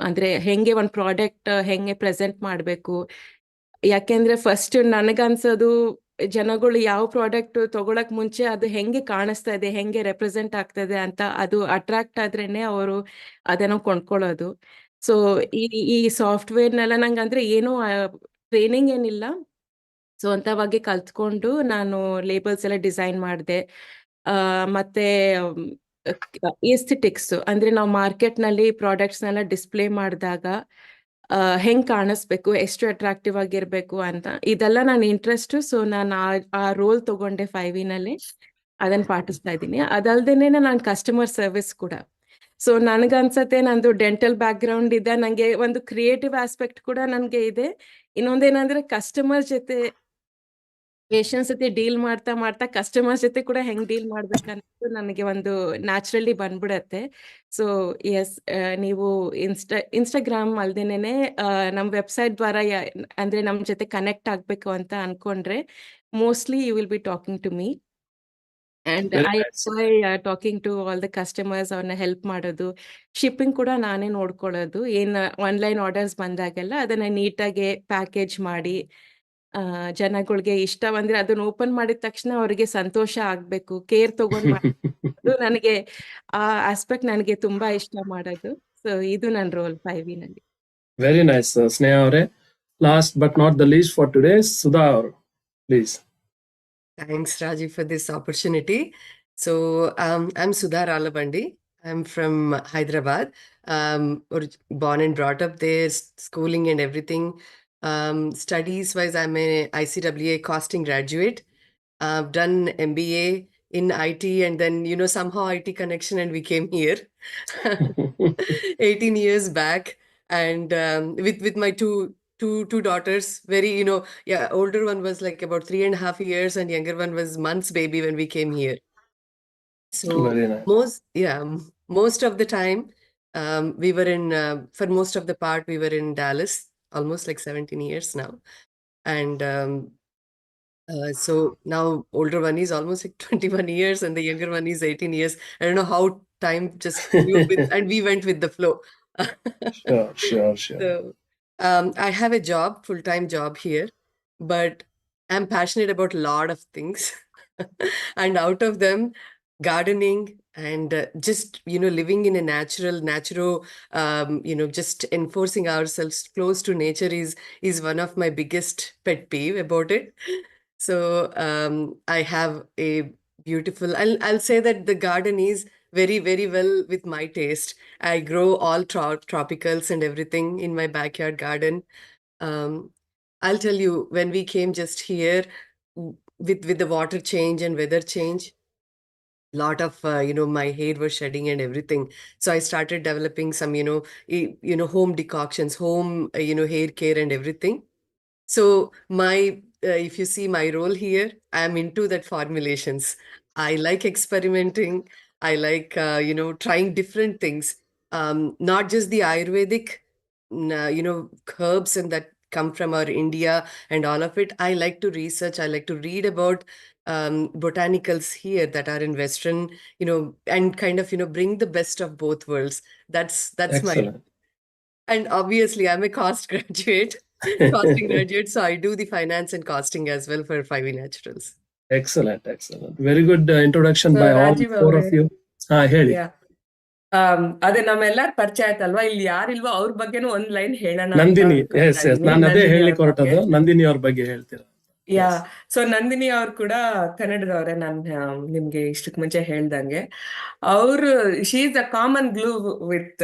F: ಅಂದ್ರೆ ಹೆಂಗೆ ಒಂದ್ ಪ್ರಾಡಕ್ಟ್ ಹೆಂಗೆ ಪ್ರೆಸೆಂಟ್ ಮಾಡ್ಬೇಕು. ಯಾಕೆಂದ್ರೆ ಫಸ್ಟ್ ನನಗನ್ಸೋದು ಜನಗಳು ಯಾವ ಪ್ರಾಡಕ್ಟ್ ತಗೊಳಕ್ ಮುಂಚೆ ಅದು ಹೆಂಗೆ ಕಾಣಿಸ್ತಾ ಇದೆ, ಹೆಂಗೆ ರೆಪ್ರೆಸೆಂಟ್ ಆಗ್ತದೆ ಅಂತ ಅದು ಅಟ್ರಾಕ್ಟ್ ಆದ್ರೇನೆ ಅವರು ಅದನ್ನ ಕೊಂಡ್ಕೊಳ್ಳೋದು. ಸೊ ಈ ಈ ಸಾಫ್ಟ್ವೇರ್ನೆಲ್ಲ ನಂಗಂದ್ರೆ ಏನೂ ಟ್ರೈನಿಂಗ್ ಏನಿಲ್ಲ. ಸ್ವಂತವಾಗಿ ಕಲ್ತ್ಕೊಂಡು ನಾನು ಲೇಬಲ್ಸ್ ಎಲ್ಲ ಡಿಸೈನ್ ಮಾಡಿದೆ. ಮತ್ತೆ ಏಸ್ಥೆಟಿಕ್ಸ್ ಅಂದ್ರೆ ನಾವು ಮಾರ್ಕೆಟ್ನಲ್ಲಿ ಪ್ರಾಡಕ್ಟ್ಸ್ನೆಲ್ಲ ಡಿಸ್ಪ್ಲೇ ಮಾಡಿದಾಗ ಹೆಂಗ್ ಕಾಣಿಸ್ಬೇಕು, ಎಷ್ಟು ಅಟ್ರಾಕ್ಟಿವ್ ಆಗಿರ್ಬೇಕು ಅಂತ ಇದೆಲ್ಲ ನನ್ನ ಇಂಟ್ರೆಸ್ಟ್. ಸೊ ನಾನು ಆ ರೋಲ್ ತಗೊಂಡೆ 5E ಅದನ್ನ ಪಾಟಿಸ್ತಾ ಇದ್ದೀನಿ. ಅದಲ್ದೇನೆ ನಾನು ಕಸ್ಟಮರ್ ಸರ್ವಿಸ್ ಕೂಡ. ಸೊ ನನಗನ್ಸತ್ತೆ ನಂದು ಡೆಂಟಲ್ ಬ್ಯಾಕ್ ಗ್ರೌಂಡ್ ಇದೆ, ನಂಗೆ ಒಂದು ಕ್ರಿಯೇಟಿವ್ ಆಸ್ಪೆಕ್ಟ್ ಕೂಡ ನನ್ಗೆ ಇದೆ. ಇನ್ನೊಂದೇನಂದ್ರೆ ಕಸ್ಟಮರ್ ಜೊತೆ ಪೇಷಂಟ್ಸ್ ಜೊತೆ ಡೀಲ್ ಮಾಡ್ತಾ ಮಾಡ್ತಾ ಕಸ್ಟಮರ್ಸ್ ಜೊತೆ ಕೂಡ ಹೆಂಗ್ ಡೀಲ್ ಮಾಡ್ಬೇಕನ್ನೋದು ನನಗೆ ಒಂದು ನ್ಯಾಚುರಲಿ ಬಂದ್ಬಿಡತ್ತೆ. ಸೊ ಎಸ್, ನೀವು ಇನ್ಸ್ಟಾಗ್ರಾಮ್ ಅಲ್ದೇನೆ ನಮ್ ವೆಬ್ಸೈಟ್ ದ್ವಾರ ಅಂದ್ರೆ ನಮ್ ಜೊತೆ ಕನೆಕ್ಟ್ ಆಗ್ಬೇಕು ಅಂತ ಅನ್ಕೊಂಡ್ರೆ mostly you will be talking to me. And
B: very
F: I
B: nice.
F: Enjoy talking to all the customers. ಅವ್ರನ್ನ ಹೆಲ್ಪ್ ಮಾಡೋದು, ಶಿಪ್ಪಿಂಗ್ ಕೂಡ ನಾನೇ ನೋಡ್ಕೊಳ್ಳೋದು. ಏನ್ ಆನ್ಲೈನ್ ಆರ್ಡರ್ಸ್ ಬಂದಾಗೆಲ್ಲ ಅದನ್ನ ನೀಟಾಗಿ ಪ್ಯಾಕೇಜ್ ಮಾಡಿ ಜನಗಳಿಗೆ ಇಷ್ಟ ಬಂದ್ರೆ ಅದನ್ನ ಓಪನ್ ಮಾಡಿದ ತಕ್ಷಣ ಅವ್ರಿಗೆ ಸಂತೋಷ ಆಗ್ಬೇಕು, ಕೇರ್ ತಗೊಂಡ್ ಮಾಡೋದು ನನಗೆ ಆ ಆಸ್ಪೆಕ್ಟ್ ನನಗೆ ತುಂಬಾ ಇಷ್ಟ ಮಾಡೋದು. ಸೊ ಇದು ನನ್ನ ರೋಲ್ 5E.
B: ವೆರಿ ನೈಸ್ ಸ್ನೇಹ ಅವರೇ. Last but not the least for today, Sudha ಅವರು please.
G: Thanks, Raji, for this opportunity. So, I'm Sudha Ralabandi. I'm from Hyderabad. Born and brought up there, schooling and everything. Studies-wise, I'm a ICWA costing graduate. I've done MBA in IT, and then, somehow IT connection, and we came here 18 years back. And with my two daughters, very, older one was like about 3.5 years, and younger one was months baby when we came here. So
B: Very nice.
G: most of the time, we were in, for most of the part, we were in Dallas, almost like 17 years now. And so now older one is almost like 21 years and the younger one is 18 years. I don't know how time just flew with, and we went with the flow.
B: Sure.
G: So, I have a job, full-time job here, but I'm passionate about a lot of things. And out of them, gardening and just, living in a natural, just enforcing ourselves close to nature is one of my biggest pet peeve about it. So, I have a beautiful, I'll say that the garden is very, very well with my taste. I grow all tropicals and everything in my backyard garden. I'll tell you, when we came just here with the water change and weather change, lot of my hair was shedding and everything. So I started developing some home decoctions, home hair care and everything. So if you see my role here, I'm into that formulations. I like experimenting. I like, trying different things. Not just the Ayurvedic, herbs and that come from our India and all of it. I like to research. I like to read about botanicals here that are in Western, and kind of, bring the best of both worlds. That's
B: Excellent.
G: and obviously I'm a cost graduate. Costing graduate, so I do the finance and costing as well for 5ENATURALS.
B: Excellent. Very good introduction
D: So,
B: by all
D: Rajiv
B: four
D: ಅವ್ರೆ,
B: of you. ಹೇಳಿ.
D: Yeah. ಅದೇ ನಮ್ಮೆಲ್ಲಾರ್ ಪರಿಚಯ ಆಯ್ತಲ್ವಾ, ಇಲ್ಲಿ ಯಾರಿಲ್ವೋ ಅವ್ರ ಬಗ್ಗೆನೂ ಒಂದ್ ಲೈನ್ ಹೇಳೋಣ ಅಂತ
B: ನಂದಿನಿ,
D: ಅನ್ಕೊಳ್ತಾ
B: ಎಸ್
D: ಇದೀನಿ.
B: ನಾನು ಅದೇ
D: ನಂದಿನಿ
B: ಹೇಳಿ
D: ಅವ್ರ ಬಗ್ಗೆ.
B: ಹೊರಟದ್ದು. ನಂದಿನಿ ಅವ್ರ ಬಗ್ಗೆ ಹೇಳ್ತೀರಾ?
D: ಯಾ
B: Yes.
D: ಸೊ ನಂದಿನಿ ಅವ್ರು ಕೂಡ ಕನ್ನಡದವ್ರೆ. ನಾನು ನಿಮ್ಗೆ ಇಷ್ಟಕ್ ಮುಂಚೆ ಹೇಳ್ದಂಗೆ ಅವರು she is a common glue with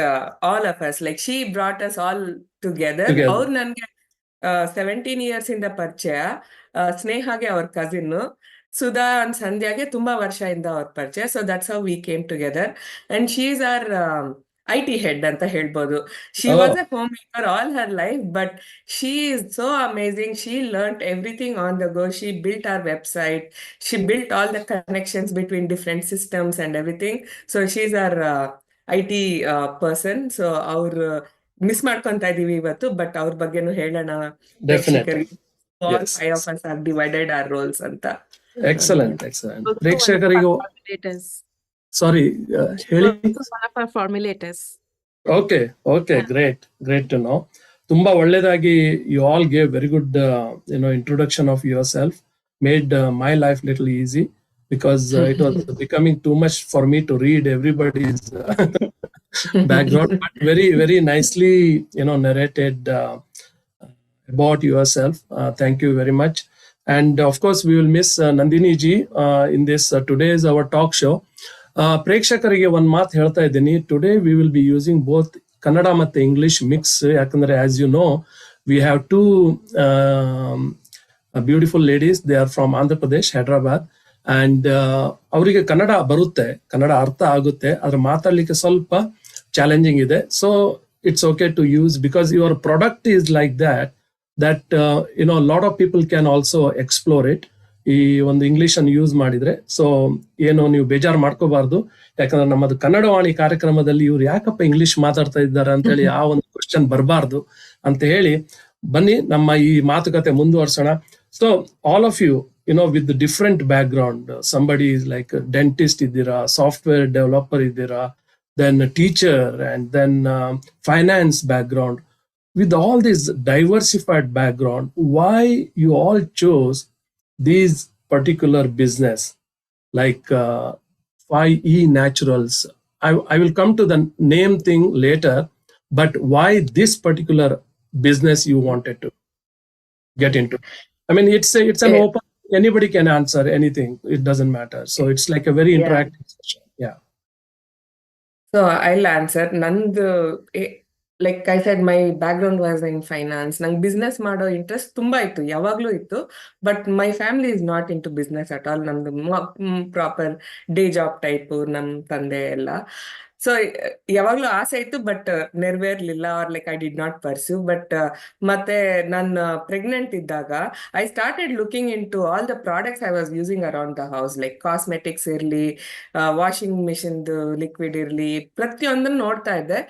D: all of us. Like she brought us all together.
B: Together.
D: ಅವ್ರು ನನ್ಗೆ 17 ಇಯರ್ಸ್ ಇಂದ ಪರಿಚಯ. ಸ್ನೇಹಾಗೆ ಅವ್ರ ಕಸಿನ್, ಸುಧಾ ಅಂಡ್ ಸಂಧ್ಯಾಗೆ ತುಂಬಾ ವರ್ಷದಿಂದ ಅವ್ರ ಪರಿಚಯ. So that's how we came together. And she is our IT head ಅಂತ ಹೇಳ್ಬೋದು. She
B: Oh,
D: was a home maker all her life, but she is so amazing. She learnt everything on the go. She built our website. She built all the connections between different systems and everything. So she's our IT person. So ಅವ್ರು ಮಿಸ್ ಮಾಡ್ಕೊಂತ ಇದೀವಿ ಇವತ್ತು, ಬಟ್ ಅವ್ರ ಬಗ್ಗೆನೂ ಹೇಳೋಣ
B: definitely.
D: ಪ್ರೇಕ್ಷಕರಿಗೆ. All
B: Yes.
D: 5 of us have divided our roles ಅಂತ.
B: Excellent, excellent.
F: Also one of our
B: ಪ್ರೇಕ್ಷಕರಿಗೂ
F: formulators.
B: ಸಾರಿ ಹೇಳಿ.
F: Also one of our formulators.
B: Okay okay, great to know. ತುಂಬಾ ಒಳ್ಳೇದಾಗಿ you all gave very good introduction of yourself, made my life little easy because it was becoming too much for me to read everybody's background, but very, very nicely, narrated about yourself. Thank you very much. And of course, we will miss Nandini ji in this today's our talk show. ಪ್ರೇಕ್ಷಕರಿಗೆ ಒಂದು ಮಾತು ಹೇಳ್ತಾ ಇದ್ದೀನಿ. Today we will be using both Kannada ಮತ್ತು ಇಂಗ್ಲಿಷ್ ಮಿಕ್ಸ್. ಯಾಕಂದ್ರೆ as you know, we have two beautiful ladies. They are from Andhra Pradesh, Hyderabad. And ಅವರಿಗೆ ಕನ್ನಡ ಬರುತ್ತೆ, ಕನ್ನಡ ಅರ್ಥ ಆಗುತ್ತೆ, ಆದ್ರೆ ಮಾತಾಡ್ಲಿಕ್ಕೆ ಸ್ವಲ್ಪ ಚಾಲೆಂಜಿಂಗ್ ಇದೆ. So it's okay to use because your product is like that lot of people can also explore it. ಈ ಒಂದು ಇಂಗ್ಲಿಷ್ ಅನ್ನು ಯೂಸ್ ಮಾಡಿದ್ರೆ. ಸೊ ಏನು ನೀವು ಬೇಜಾರು ಮಾಡ್ಕೋಬಾರ್ದು, ಯಾಕಂದ್ರೆ ನಮ್ಮದು ಕನ್ನಡವಾಣಿ ಕಾರ್ಯಕ್ರಮದಲ್ಲಿ ಇವ್ರು ಯಾಕಪ್ಪ ಇಂಗ್ಲಿಷ್ ಮಾತಾಡ್ತಾ ಇದ್ದಾರೆ ಅಂತ ಹೇಳಿ ಆ ಒಂದು ಕ್ವಶನ್ ಬರಬಾರ್ದು ಅಂತ ಹೇಳಿ ಬನ್ನಿ ನಮ್ಮ ಈ ಮಾತುಕತೆ ಮುಂದುವರ್ಸೋಣ. So all of you with different background, somebody like dentist ಇದ್ದೀರಾ, ಸಾಫ್ಟ್ವೇರ್ ಡೆವಲಪರ್ ಇದ್ದೀರಾ, then teacher, and then finance background. With all this diversified background, why you all chose these particular business like 5ENATURALS? I will come to the name thing later, but why this particular business you wanted to get into? I mean, it's an open, anybody can answer anything, it doesn't matter. So it's like a very interactive session. Yeah.
D: So I'll answer. Nandu, like I said, my background was in finance. ನಂಗೆ ಬಿಸ್ನೆಸ್ ಮಾಡೋ ಇಂಟ್ರೆಸ್ಟ್ ತುಂಬಾ ಇತ್ತು, ಯಾವಾಗ್ಲೂ ಇತ್ತು. But my family is not into business at all. ನಮ್ದು ಪ್ರಾಪರ್ ಡೇ ಜಾಬ್ ಟೈಪ್ ನಮ್ ತಂದೆ ಎಲ್ಲ. ಸೊ ಯಾವಾಗ್ಲೂ ಆಸೆ ಇತ್ತು, ಬಟ್ ನೆರವೇರ್ಲಿಲ್ಲ, or like I did not pursue. But ಮತ್ತೆ ನಾನು ಪ್ರೆಗ್ನೆಂಟ್ ಇದ್ದಾಗ I started looking into all the products I was using around the house, like cosmetics ಇರ್ಲಿ, ವಾಷಿಂಗ್ ಮಿಷಿನ್ದು ಲಿಕ್ವಿಡ್ ಇರ್ಲಿ, ಪ್ರತಿಯೊಂದನ್ನು ನೋಡ್ತಾ ಇದ್ದೆ.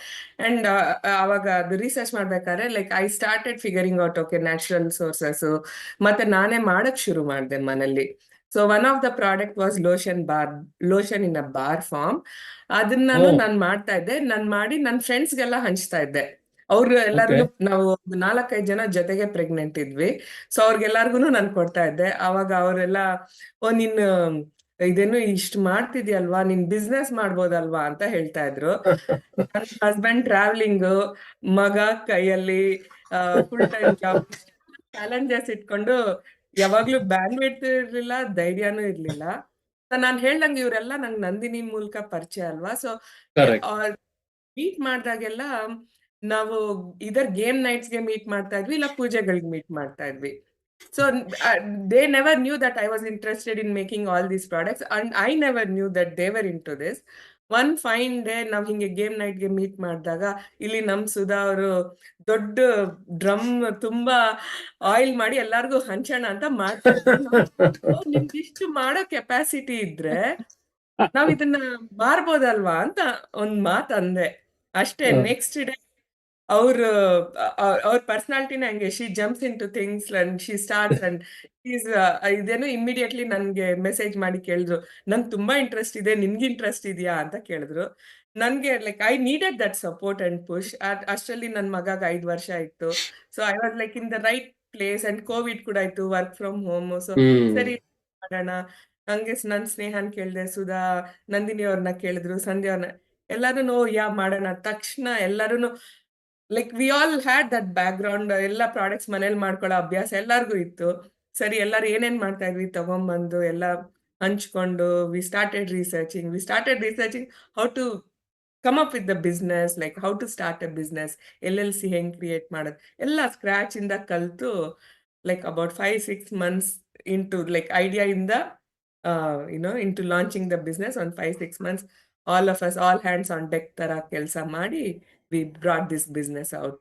D: ಅಂಡ್ ಅವಾಗ ಅದು ರಿಸರ್ಚ್ ಮಾಡ್ಬೇಕಾದ್ರೆ like I started figuring out, okay, natural sources. ಮತ್ತೆ ನಾನೇ ಮಾಡಕ್ ಶುರು ಮಾಡಿದೆ ಮನೇಲಿ. So one of the product was lotion in a bar form. ಅದನ್ನ ನಾನು ಮಾಡ್ತಾ ಇದ್ದೆ. ನಾನು ಮಾಡಿ ನನ್ನ ಫ್ರೆಂಡ್ಸ್ಗೆಲ್ಲ ಹಂಚ್ತಾ ಇದ್ದೆ. ಅವ್ರು ಎಲ್ಲರಿಗೂ, ನಾವು 4-5 ಜನ ಜೊತೆಗೆ ಪ್ರೆಗ್ನೆಂಟ್ ಇದ್ವಿ. ಸೊ ಅವ್ರಿಗೆಲ್ಲಾರ್ಗು ನಾನು ಕೊಡ್ತಾ ಇದ್ದೆ. ಅವಾಗ ಅವರೆಲ್ಲ, ನೀನು ಇದೇನು ಇಷ್ಟು ಮಾಡ್ತಿದ್ಯಲ್ವಾ, ನೀನ್ ಬಿಸ್ನೆಸ್ ಮಾಡ್ಬೋದಲ್ವಾ ಅಂತ ಹೇಳ್ತಾ ಇದ್ರು. ನನ್ನ ಹಸ್ಬೆಂಡ್ ಟ್ರಾವೆಲಿಂಗ್, ಮಗ ಕೈಯಲ್ಲಿ, ಫುಲ್ ಟೈಮ್ ಜಾಬ್, ಚಾಲೆಂಜಸ್ ಇಟ್ಕೊಂಡು ಯಾವಾಗ್ಲೂ ಬ್ಯಾಂಡ್ವಿಡ್ತ್ ಇರ್ಲಿಲ್ಲ, ಧೈರ್ಯನೂ ಇರ್ಲಿಲ್ಲ. ನಾನ್ ಹೇಳ್ದಂಗೆ ಇವರೆಲ್ಲ ನಂಗೆ ನಂದಿನಿ ಮೂಲಕ ಪರಿಚಯ ಅಲ್ವಾ. ಸೊ ಮೀಟ್ ಮಾಡ್ದಾಗೆಲ್ಲ ನಾವು ಇದರ್ ಗೇಮ್ ನೈಟ್ಸ್ಗೆ ಮೀಟ್ ಮಾಡ್ತಾ ಇದ್ವಿ, ಇಲ್ಲ ಪೂಜೆಗಳಿಗೆ ಮೀಟ್ ಮಾಡ್ತಾ ಇದ್ವಿ. So they never knew that I was interested in making all these products, and I never knew that they were into this. One fine day ನಾವ್ ಹಿಂಗೆ ಗೇಮ್ ನೈಟ್ಗೆ ಮೀಟ್ ಮಾಡಿದಾಗ, ಇಲ್ಲಿ ನಮ್ ಸುಧಾ ಅವರು ದೊಡ್ಡ ಡ್ರಮ್ ತುಂಬಾ ಆಯಿಲ್ ಮಾಡಿ ಎಲ್ಲಾರ್ಗು ಹಂಚೋಣ ಅಂತ ಮಾಡ್ತಾ ಇದ್ರು. ನಿಮ್ಗೆ ಇಷ್ಟು ಮಾಡೋ ಕೆಪಾಸಿಟಿ ಇದ್ರೆ ನಾವ್ ಇದನ್ನ ಮಾರ್ಬೋದಲ್ವಾ ಅಂತ ಒಂದ್ ಮಾತ್ ಅಂದೆ ಅಷ್ಟೇ. ನೆಕ್ಸ್ಟ್ ಡೇ ಅವ್ರ ಪರ್ಸನಾಲಿಟಿನ ಹಂಗೆ, she jumps in to things and she starts and ಇದೇನು ಇಮಿಡಿಯೇಟ್ಲಿ ನನ್ಗೆ ಮೆಸೇಜ್ ಮಾಡಿ ಕೇಳಿದ್ರು, ನಂಗೆ ತುಂಬಾ ಇಂಟ್ರೆಸ್ಟ್ ಇದೆ, ನಿನ್ಗೆ ಇಂಟ್ರೆಸ್ಟ್ ಇದೆಯಾ ಅಂತ ಕೇಳಿದ್ರು. ನನ್ಗೆ like I needed that support and push. ಅಷ್ಟರಲ್ಲಿ ನನ್ ಮಗಾಗ 5 ವರ್ಷ ಇತ್ತು. So I was like in the right place. And Covid ಕೂಡ ಇತ್ತು, ವರ್ಕ್ ಫ್ರಮ್ ಹೋಮ್. ಸೊ ಸರಿ ಮಾಡೋಣ. ಹಂಗೆ ನನ್ ಸ್ನೇಹನ್ ಕೇಳಿದೆ, ಸುಧಾ, ನಂದಿನಿ ಅವ್ರನ್ನ ಕೇಳಿದ್ರು, ಸಂಧ್ಯಾ ಅವ್ರನ್ನ, ಎಲ್ಲಾರು ಮಾಡೋಣ ತಕ್ಷಣ ಎಲ್ಲಾರು like we all had that back ground. ಎಲ್ಲ ಪ್ರಾಡಕ್ಟ್ಸ್ ಮನೇಲಿ ಮಾಡ್ಕೊಳ್ಳೋ ಅಭ್ಯಾಸ ಎಲ್ಲಾರ್ಗು ಇತ್ತು. ಸರಿ ಎಲ್ಲರೂ ಏನೇನ್ ಮಾಡ್ತಾ ಇದ್ವಿ ತಗೊಂಬಂದು ಎಲ್ಲ ಹಂಚ್ಕೊಂಡು we started researching how to come up with the business, like how to start a business, LLC ಹೆಂಗ್ ಕ್ರಿಯೇಟ್ ಮಾಡೋದು ಎಲ್ಲ ಸ್ಕ್ರಾಚ್ ಇಂದ ಕಲ್ತು, like about 5-6 months into like idea in the into launching the business. On 5-6 months all of us, all hands on deck ತರ ಕೆಲಸ ಮಾಡಿ we brought this business out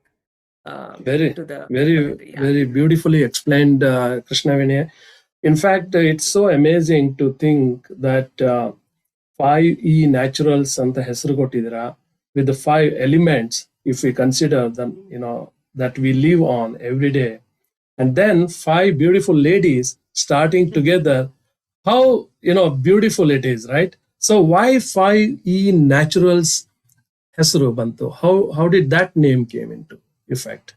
B: Very,
D: to the
B: very,
D: world. Yeah.
B: very beautifully explained, Krishnaveni. In fact, it's so amazing to think that 5E naturals ಅಂತ ಹೆಸರು ಕೊಟ್ಟಿದ್ದೀರಾ, with the 5 elements, if we consider them, that we live on every day, and then 5 beautiful ladies starting together. How beautiful it is, right? So why 5E naturals ಹೆಸರು ಬಂತು? How did that name came into effect?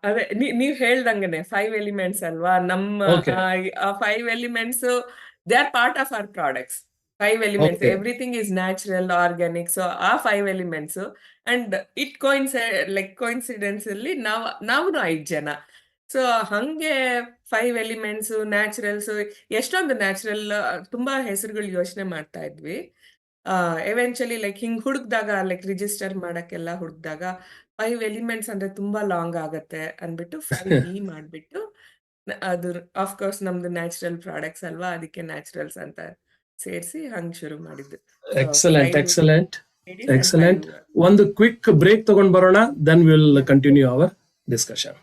D: ಅದೇ ನೀವ್ ಹೇಳ್ದಂಗೆನೆ 5 ಎಲಿಮೆಂಟ್ಸ್ ಅಲ್ವಾ, ನಮ್ಮ
B: Okay.
D: 5 elements they are part of our products. 5 elements,
B: Okay.
D: Everything is natural, organic. So ಆ 5 ಎಲಿಮೆಂಟ್ಸ್ ಅಂಡ್ ಇಟ್ ಕೋಇನ್ಸಿಡೆನ್ಸ್ ಅಲ್ಲಿ ನಾವು 5 ಜನ. ಸೊ ಹಂಗೆ 5 ಎಲಿಮೆಂಟ್ಸ್, ನ್ಯಾಚುರಲ್ಸ್, ಎಷ್ಟೊಂದು ನ್ಯಾಚುರಲ್ ತುಂಬಾ ಹೆಸರುಗಳು ಯೋಚನೆ ಮಾಡ್ತಾ ಇದ್ವಿ. ಎವೆಂಚುಲಿ ಲೈಕ್ ಹಿಂಗ್ ಹುಡುಕ್ದಾಗ, ಲೈಕ್ ರಿಜಿಸ್ಟರ್ ಮಾಡಕ್ಕೆಲ್ಲ ಹುಡುಕ್ದಾಗ 5 ಎಲಿಮೆಂಟ್ಸ್ ಅಂದ್ರೆ ತುಂಬಾ ಲಾಂಗ್ ಆಗತ್ತೆ ಅಂದ್ಬಿಟ್ಟು 5E ಮಾಡ್ಬಿಟ್ಟು, ಅದು ಆಫ್ ಕೋರ್ಸ್ ನಮ್ದು ನ್ಯಾಚುರಲ್ ಪ್ರಾಡಕ್ಟ್ಸ್ ಅಲ್ವಾ, ಅದಕ್ಕೆ ನ್ಯಾಚುರಲ್ಸ್ ಅಂತ ಸೇರಿಸಿ ಹಂಗ್ ಶುರು ಮಾಡಿದ್ದು.
B: Excellent. ಒಂದು ಕ್ವಿಕ್ ಬ್ರೇಕ್ ತಗೊಂಡ್ ಬರೋಣ, then we'll continue our discussion.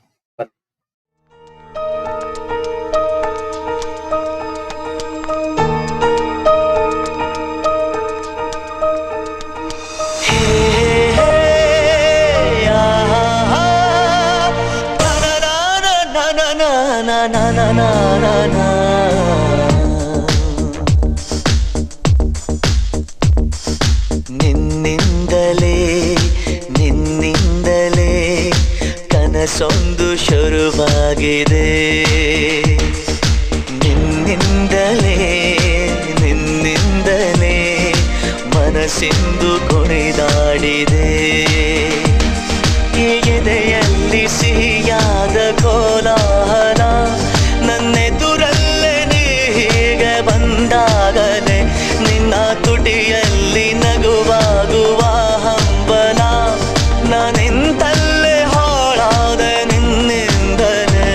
H: ನಿನ್ನಿಂದಲೇ ಕನಸೊಂದು ಶುರುವಾಗಿದೆ, ನಿನ್ನಿಂದಲೇ ಮನಸ್ಸಿಂದು ಕುಣಿದಾಡಿದೆ. ಎದೆಯಲ್ಲಿ ಸಿಹಿಯಾದ ಕೋಲಾಹಲ, ನನ್ನೆದುರಲ್ಲೇ ನೀ ಹೀಗೆ ಬಂದಾಗಲೇ ನಿನ್ನ ತುಟಿಯಲ್ಲಿ ನಗುವಾಗುವ ಹಂಬಲ, ನಾನೆಂತಲ್ಲೇ ಹಾಳಾದೆ ನಿನ್ನಿಂದಲೇ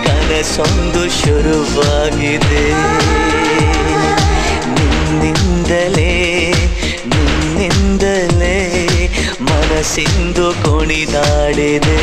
H: ಕನಸೊಂದು ಶುರುವಾಗಿದೆ, ನಿನ್ನಿಂದಲೇ ಮನಸ್ಸಿಂದು ಕುಣಿದಾಡಿದೆ.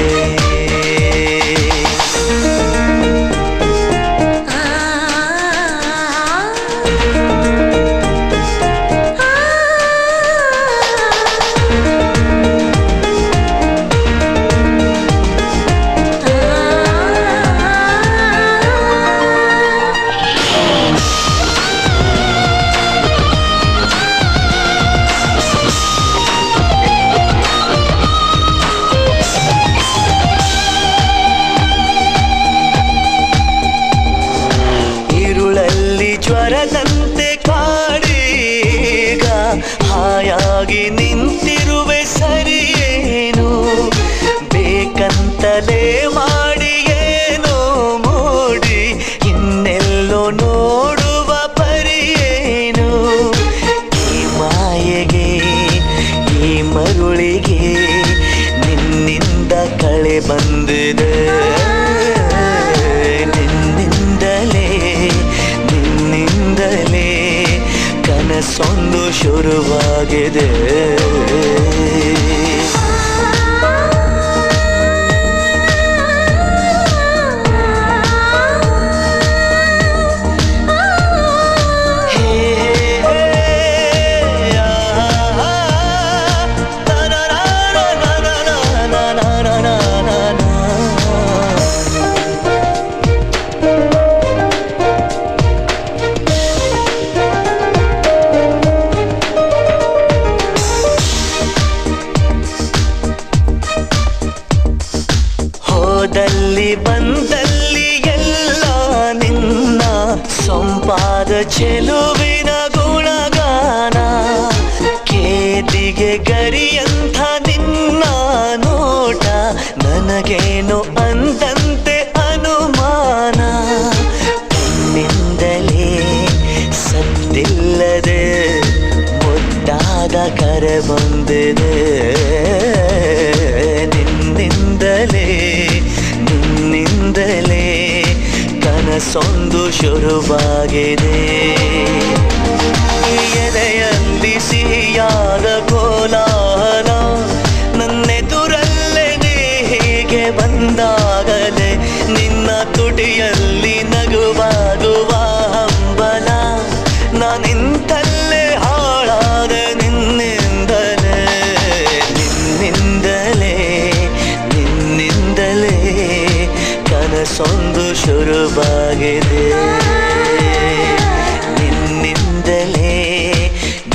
H: ಜ್ವರದಂತೆ ಕಾಡೀಗ ಹಾಯಾಗಿ ನಿಂತಿರುವೆ ಸರಿಯೇನು, ಬೇಕಂತಲೇ ಮಾಡಿ ಏನೋ ಮೋಡಿ ಇನ್ನೆಲ್ಲೋ ನೋಡುವ ಪರಿಯೇನು, ಈ ಮಾಯೆಗೆ ಈ ಮರುಳಿಗೆ ನಿನ್ನಿಂದ ಕಳೆ ಬಂದಿದೆ, ಕನಸೊಂದು ಶುರುವಾಗಿದೆ. ಬಂದಲ್ಲಿ ಎಲ್ಲ ನಿನ್ನ ಸೊಂಪಾದ ಚೆಲುವಿನ ಗುಣಗಾನ, ಕೇದಿಗೆ ಗರಿಯಂಥ ನಿನ್ನ ಕರೆ ಬಂದಿದೆ ನಿನ್ನಿಂದಲೇ ನಿನ್ನಿಂದಲೇ ಕನಸೊಂದು ಶುರುವಾಗಿದೆ ಎದೆಯಲ್ಲಿ ಸಿಹಿಯಾದ ಕೋಲಾಹಲ ನನ್ನೆದುರಲ್ಲೇ ನೀ ಹೀಗೆ ಬಂದಾಗಲೇ ನಿನ್ನ ತುಟಿಯಲ್ಲಿ ನಗುವಾಗುವ ಹಂಬಲ ನಾನಿಂತಲ್ಲೇ ಹಾಳಾದ ನಿನ್ನಿಂದಲೇ ನಿನ್ನಿಂದಲೇ ನಿನ್ನಿಂದಲೇ ಕನಸೊಂದು ಶುರುವಾಗಿದೆ ನಿನ್ನಿಂದಲೇ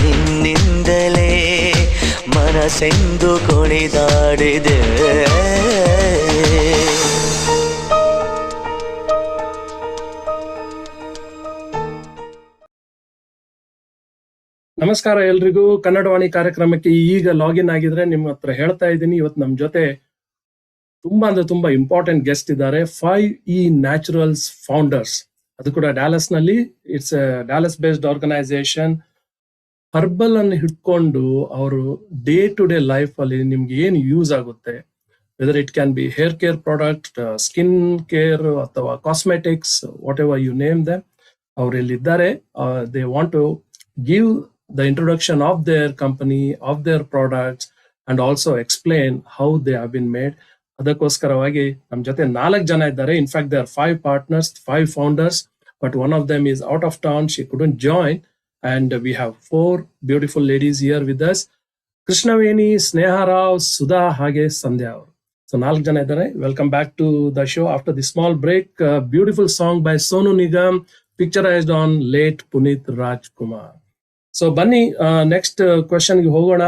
H: ನಿನ್ನಿಂದಲೇ ಮನಸ್ಸೆಂದು ಕುಣಿದಾಡಿದೆ
B: ನಮಸ್ಕಾರ ಎಲ್ರಿಗೂ. ಕನ್ನಡವಾಣಿ ಕಾರ್ಯಕ್ರಮಕ್ಕೆ ಈಗ ಲಾಗಿನ್ ಆಗಿದ್ರೆ ನಿಮ್ಮ ಹತ್ರ ಹೇಳ್ತಾ ಇದ್ದೀನಿ, ಇವತ್ತು ನಮ್ ಜೊತೆ ತುಂಬಾ ಅಂದ್ರೆ ತುಂಬಾ ಇಂಪಾರ್ಟೆಂಟ್ ಗೆಸ್ಟ್ ಇದ್ದಾರೆ. 5E ನ್ಯಾಚುರಲ್ಸ್ ಫೌಂಡರ್ಸ್, ಅದು ಕೂಡ ಡ್ಯಾಲಸ್ ನಲ್ಲಿ. It's Dallas based organisation. Herbal ಅನ್ನು ಹಿಡ್ಕೊಂಡು ಅವರು ಡೇ ಟು ಡೇ ಲೈಫ್ ಅಲ್ಲಿ ನಿಮ್ಗೆ ಏನು ಯೂಸ್ ಆಗುತ್ತೆ, whether it can be hair care product, skin care ಅಥವಾ cosmetics, whatever you name them, ಅವ್ರು ಇಲ್ಲಿದ್ದಾರೆ. They want to give the introduction of their company, of their products, and also explain how they have been made. ಅದಕ್ಕೋಸ್ಕರವಾಗಿ ನಮ್ಮ ಜೊತೆ 4 ಜನ ಇದ್ದಾರೆ. In fact they are 5 partners, 5 founders, but one of them is out of town. She couldn't join, and we have 4 beautiful ladies here with us. Krishnaveni, Sneha Rao, Sudha ಹಾಗೆ ಸಂಧ್ಯಾ ಅವರು. ಸೊ 4 ಜನ ಇದ್ದಾರೆ. Welcome back to the show after the small break. Beautiful song by Sonu Nigam, picturised on late Puneeth Rajkumar. So ಬನ್ನಿ ನೆಕ್ಸ್ಟ್ ಕ್ವೆಶನ್ಗೆ ಹೋಗೋಣ.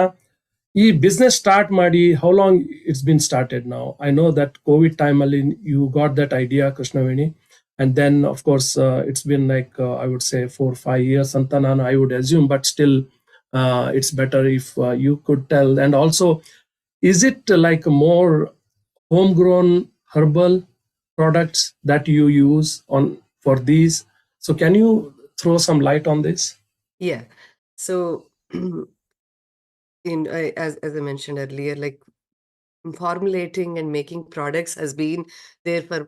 B: ಈ ಬಿಸ್ನೆಸ್ ಸ್ಟಾರ್ಟ್ ಮಾಡಿ how long it's been started now? I know that covid time ಅಲ್ಲಿ you got that idea, Krishnaveni, and then of course it's been like I would say 4-5 years ಅಂತ ನಾನು I would assume, but still it's better if you could tell. And also, is it like more homegrown herbal products that you use on for these? So can you throw some light on this?
G: Yeah. So, as I mentioned earlier, like formulating and making products has been there for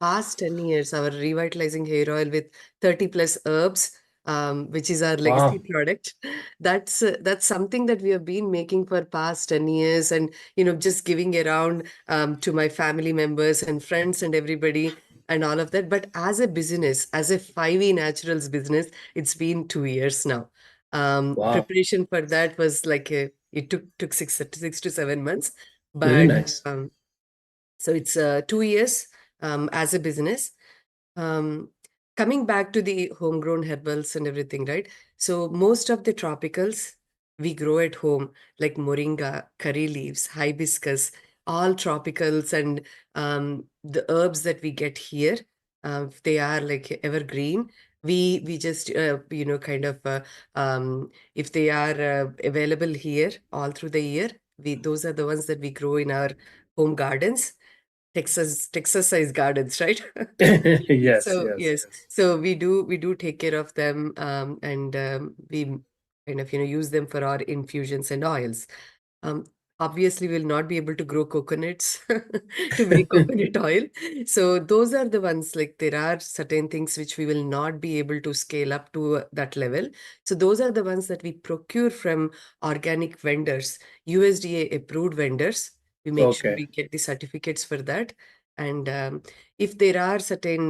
G: past 10 years. Our revitalizing hair oil with 30 plus herbs, which is our legacy product. That's something that we have been making for past 10 years, and just giving around to my family members and friends and everybody and all of that. But as a business, as a 5E Naturals business, it's been 2 years now. Preparation for that was like it took 6 to 7 months. But
B: Very nice.
G: So it's 2 years as a business. Coming back to the homegrown herbals and everything, right? So most of the tropicals we grow at home, like moringa, curry leaves, hibiscus, all tropicals, and the herbs that we get here, they are like evergreen. We just kind of if they are available here all through the year, those are the ones that we grow in our home gardens. Texas size gardens, right?
B: Yes,
G: So
B: yes,
G: yes, so we do take care of them, and we kind of use them for our infusions and oils. Obviously, we'll not be able to grow coconuts to make coconut oil. So those are the ones, like there are certain things which we will not be able to scale up to that level. So those are the ones that we procure from organic vendors, USDA approved vendors. We make sure we get the certificates for that. And if there are certain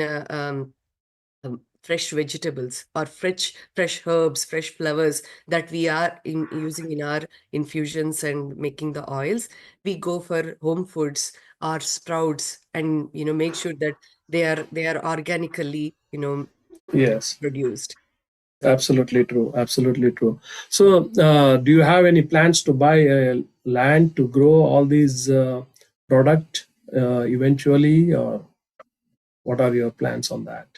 G: fresh vegetables or fresh herbs, fresh flowers that we are using in our infusions and making the oils, we go for home foods or sprouts, and make sure that they are organically
B: yes,
G: produced.
B: absolutely true, absolutely true. So do you have any plans to buy land to grow all these product eventually, or what are your plans on that?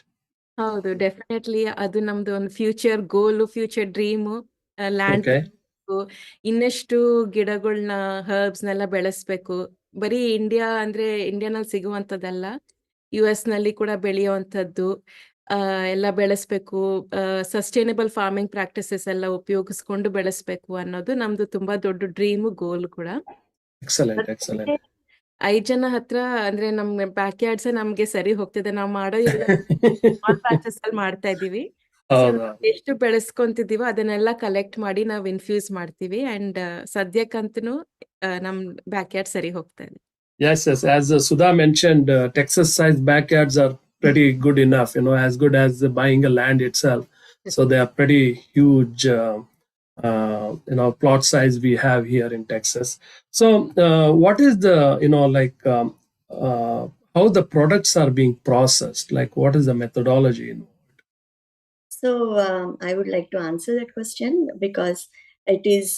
F: ಹೌದು, ಡೆಫಿನೆಟ್ಲಿ ಅದು ನಮ್ದು ಒಂದು future goal, future dream. Land ಇನ್ನಷ್ಟು ಗಿಡಗಳನ್ನ, ಹರ್ಬ್ಸ್ನೆಲ್ಲ ಬೆಳೆಸ್ಬೇಕು. ಬರೀ ಇಂಡಿಯಾನಲ್ಲಿ ಸಿಗುವಂಥದ್ದಲ್ಲ, US ನಲ್ಲಿ ಕೂಡ ಬೆಳೆಯುವಂಥದ್ದು. ಎಲ್ಲ ಬೆಳೆಸ್ಬೇಕು, ಸಸ್ಟೈನಬಲ್ ಫಾರ್ಮಿಂಗ್ ಪ್ರಾಕ್ಟೀಸಸ್ ಎಲ್ಲ ಉಪಯೋಗಿಸ್ಕೊಂಡು ಬೆಳೆಸ್ಬೇಕು ಅನ್ನೋದು ನಮ್ದು ತುಂಬಾ ದೊಡ್ಡ ಡ್ರೀಮು, ಗೋಲ್ ಕೂಡ.
B: Excellent, excellent.
F: 5 ಜನ ಹತ್ರ ಅಂದ್ರೆ ನಮ್ ಬ್ಯಾಕ್ ಯಾರ್ಡ್ಸ್ ನಮ್ಗೆ ಸರಿ ಹೋಗ್ತಿದೆ. ನಾವ್ ಮಾಡೋ ಸ್ಮಾಲ್ ಬ್ಯಾಚಸ್ ಅಲ್ಲಿ ಮಾಡ್ತಾ ಇದೀವಿ. ಸೊ
B: ಹೌದಾ?
F: ಎಷ್ಟು ಬೆಳೆಸ್ಕೊಂತಿದೀವೋ ಅದನ್ನೆಲ್ಲ ಕಲೆಕ್ಟ್ ಮಾಡಿ ನಾವ್ ಇನ್ಫ್ಯೂಸ್ ಮಾಡ್ತೀವಿ. ಅಂಡ್ ಸದ್ಯಕ್ಕಂತೂ ನಮ್ ಬ್ಯಾಕ್ ಯಾರ್ಡ್ ಸರಿ ಹೋಗ್ತಾ ಇದೆ.
B: Yes, yes. As Sudha mentioned, Texas-sized backyards are pretty good enough, as good as buying a land itself. So they are pretty huge, plot size we have here in Texas. So what is the, how the products are being processed? Like, what is the methodology?
E: So I would like to answer that question because it is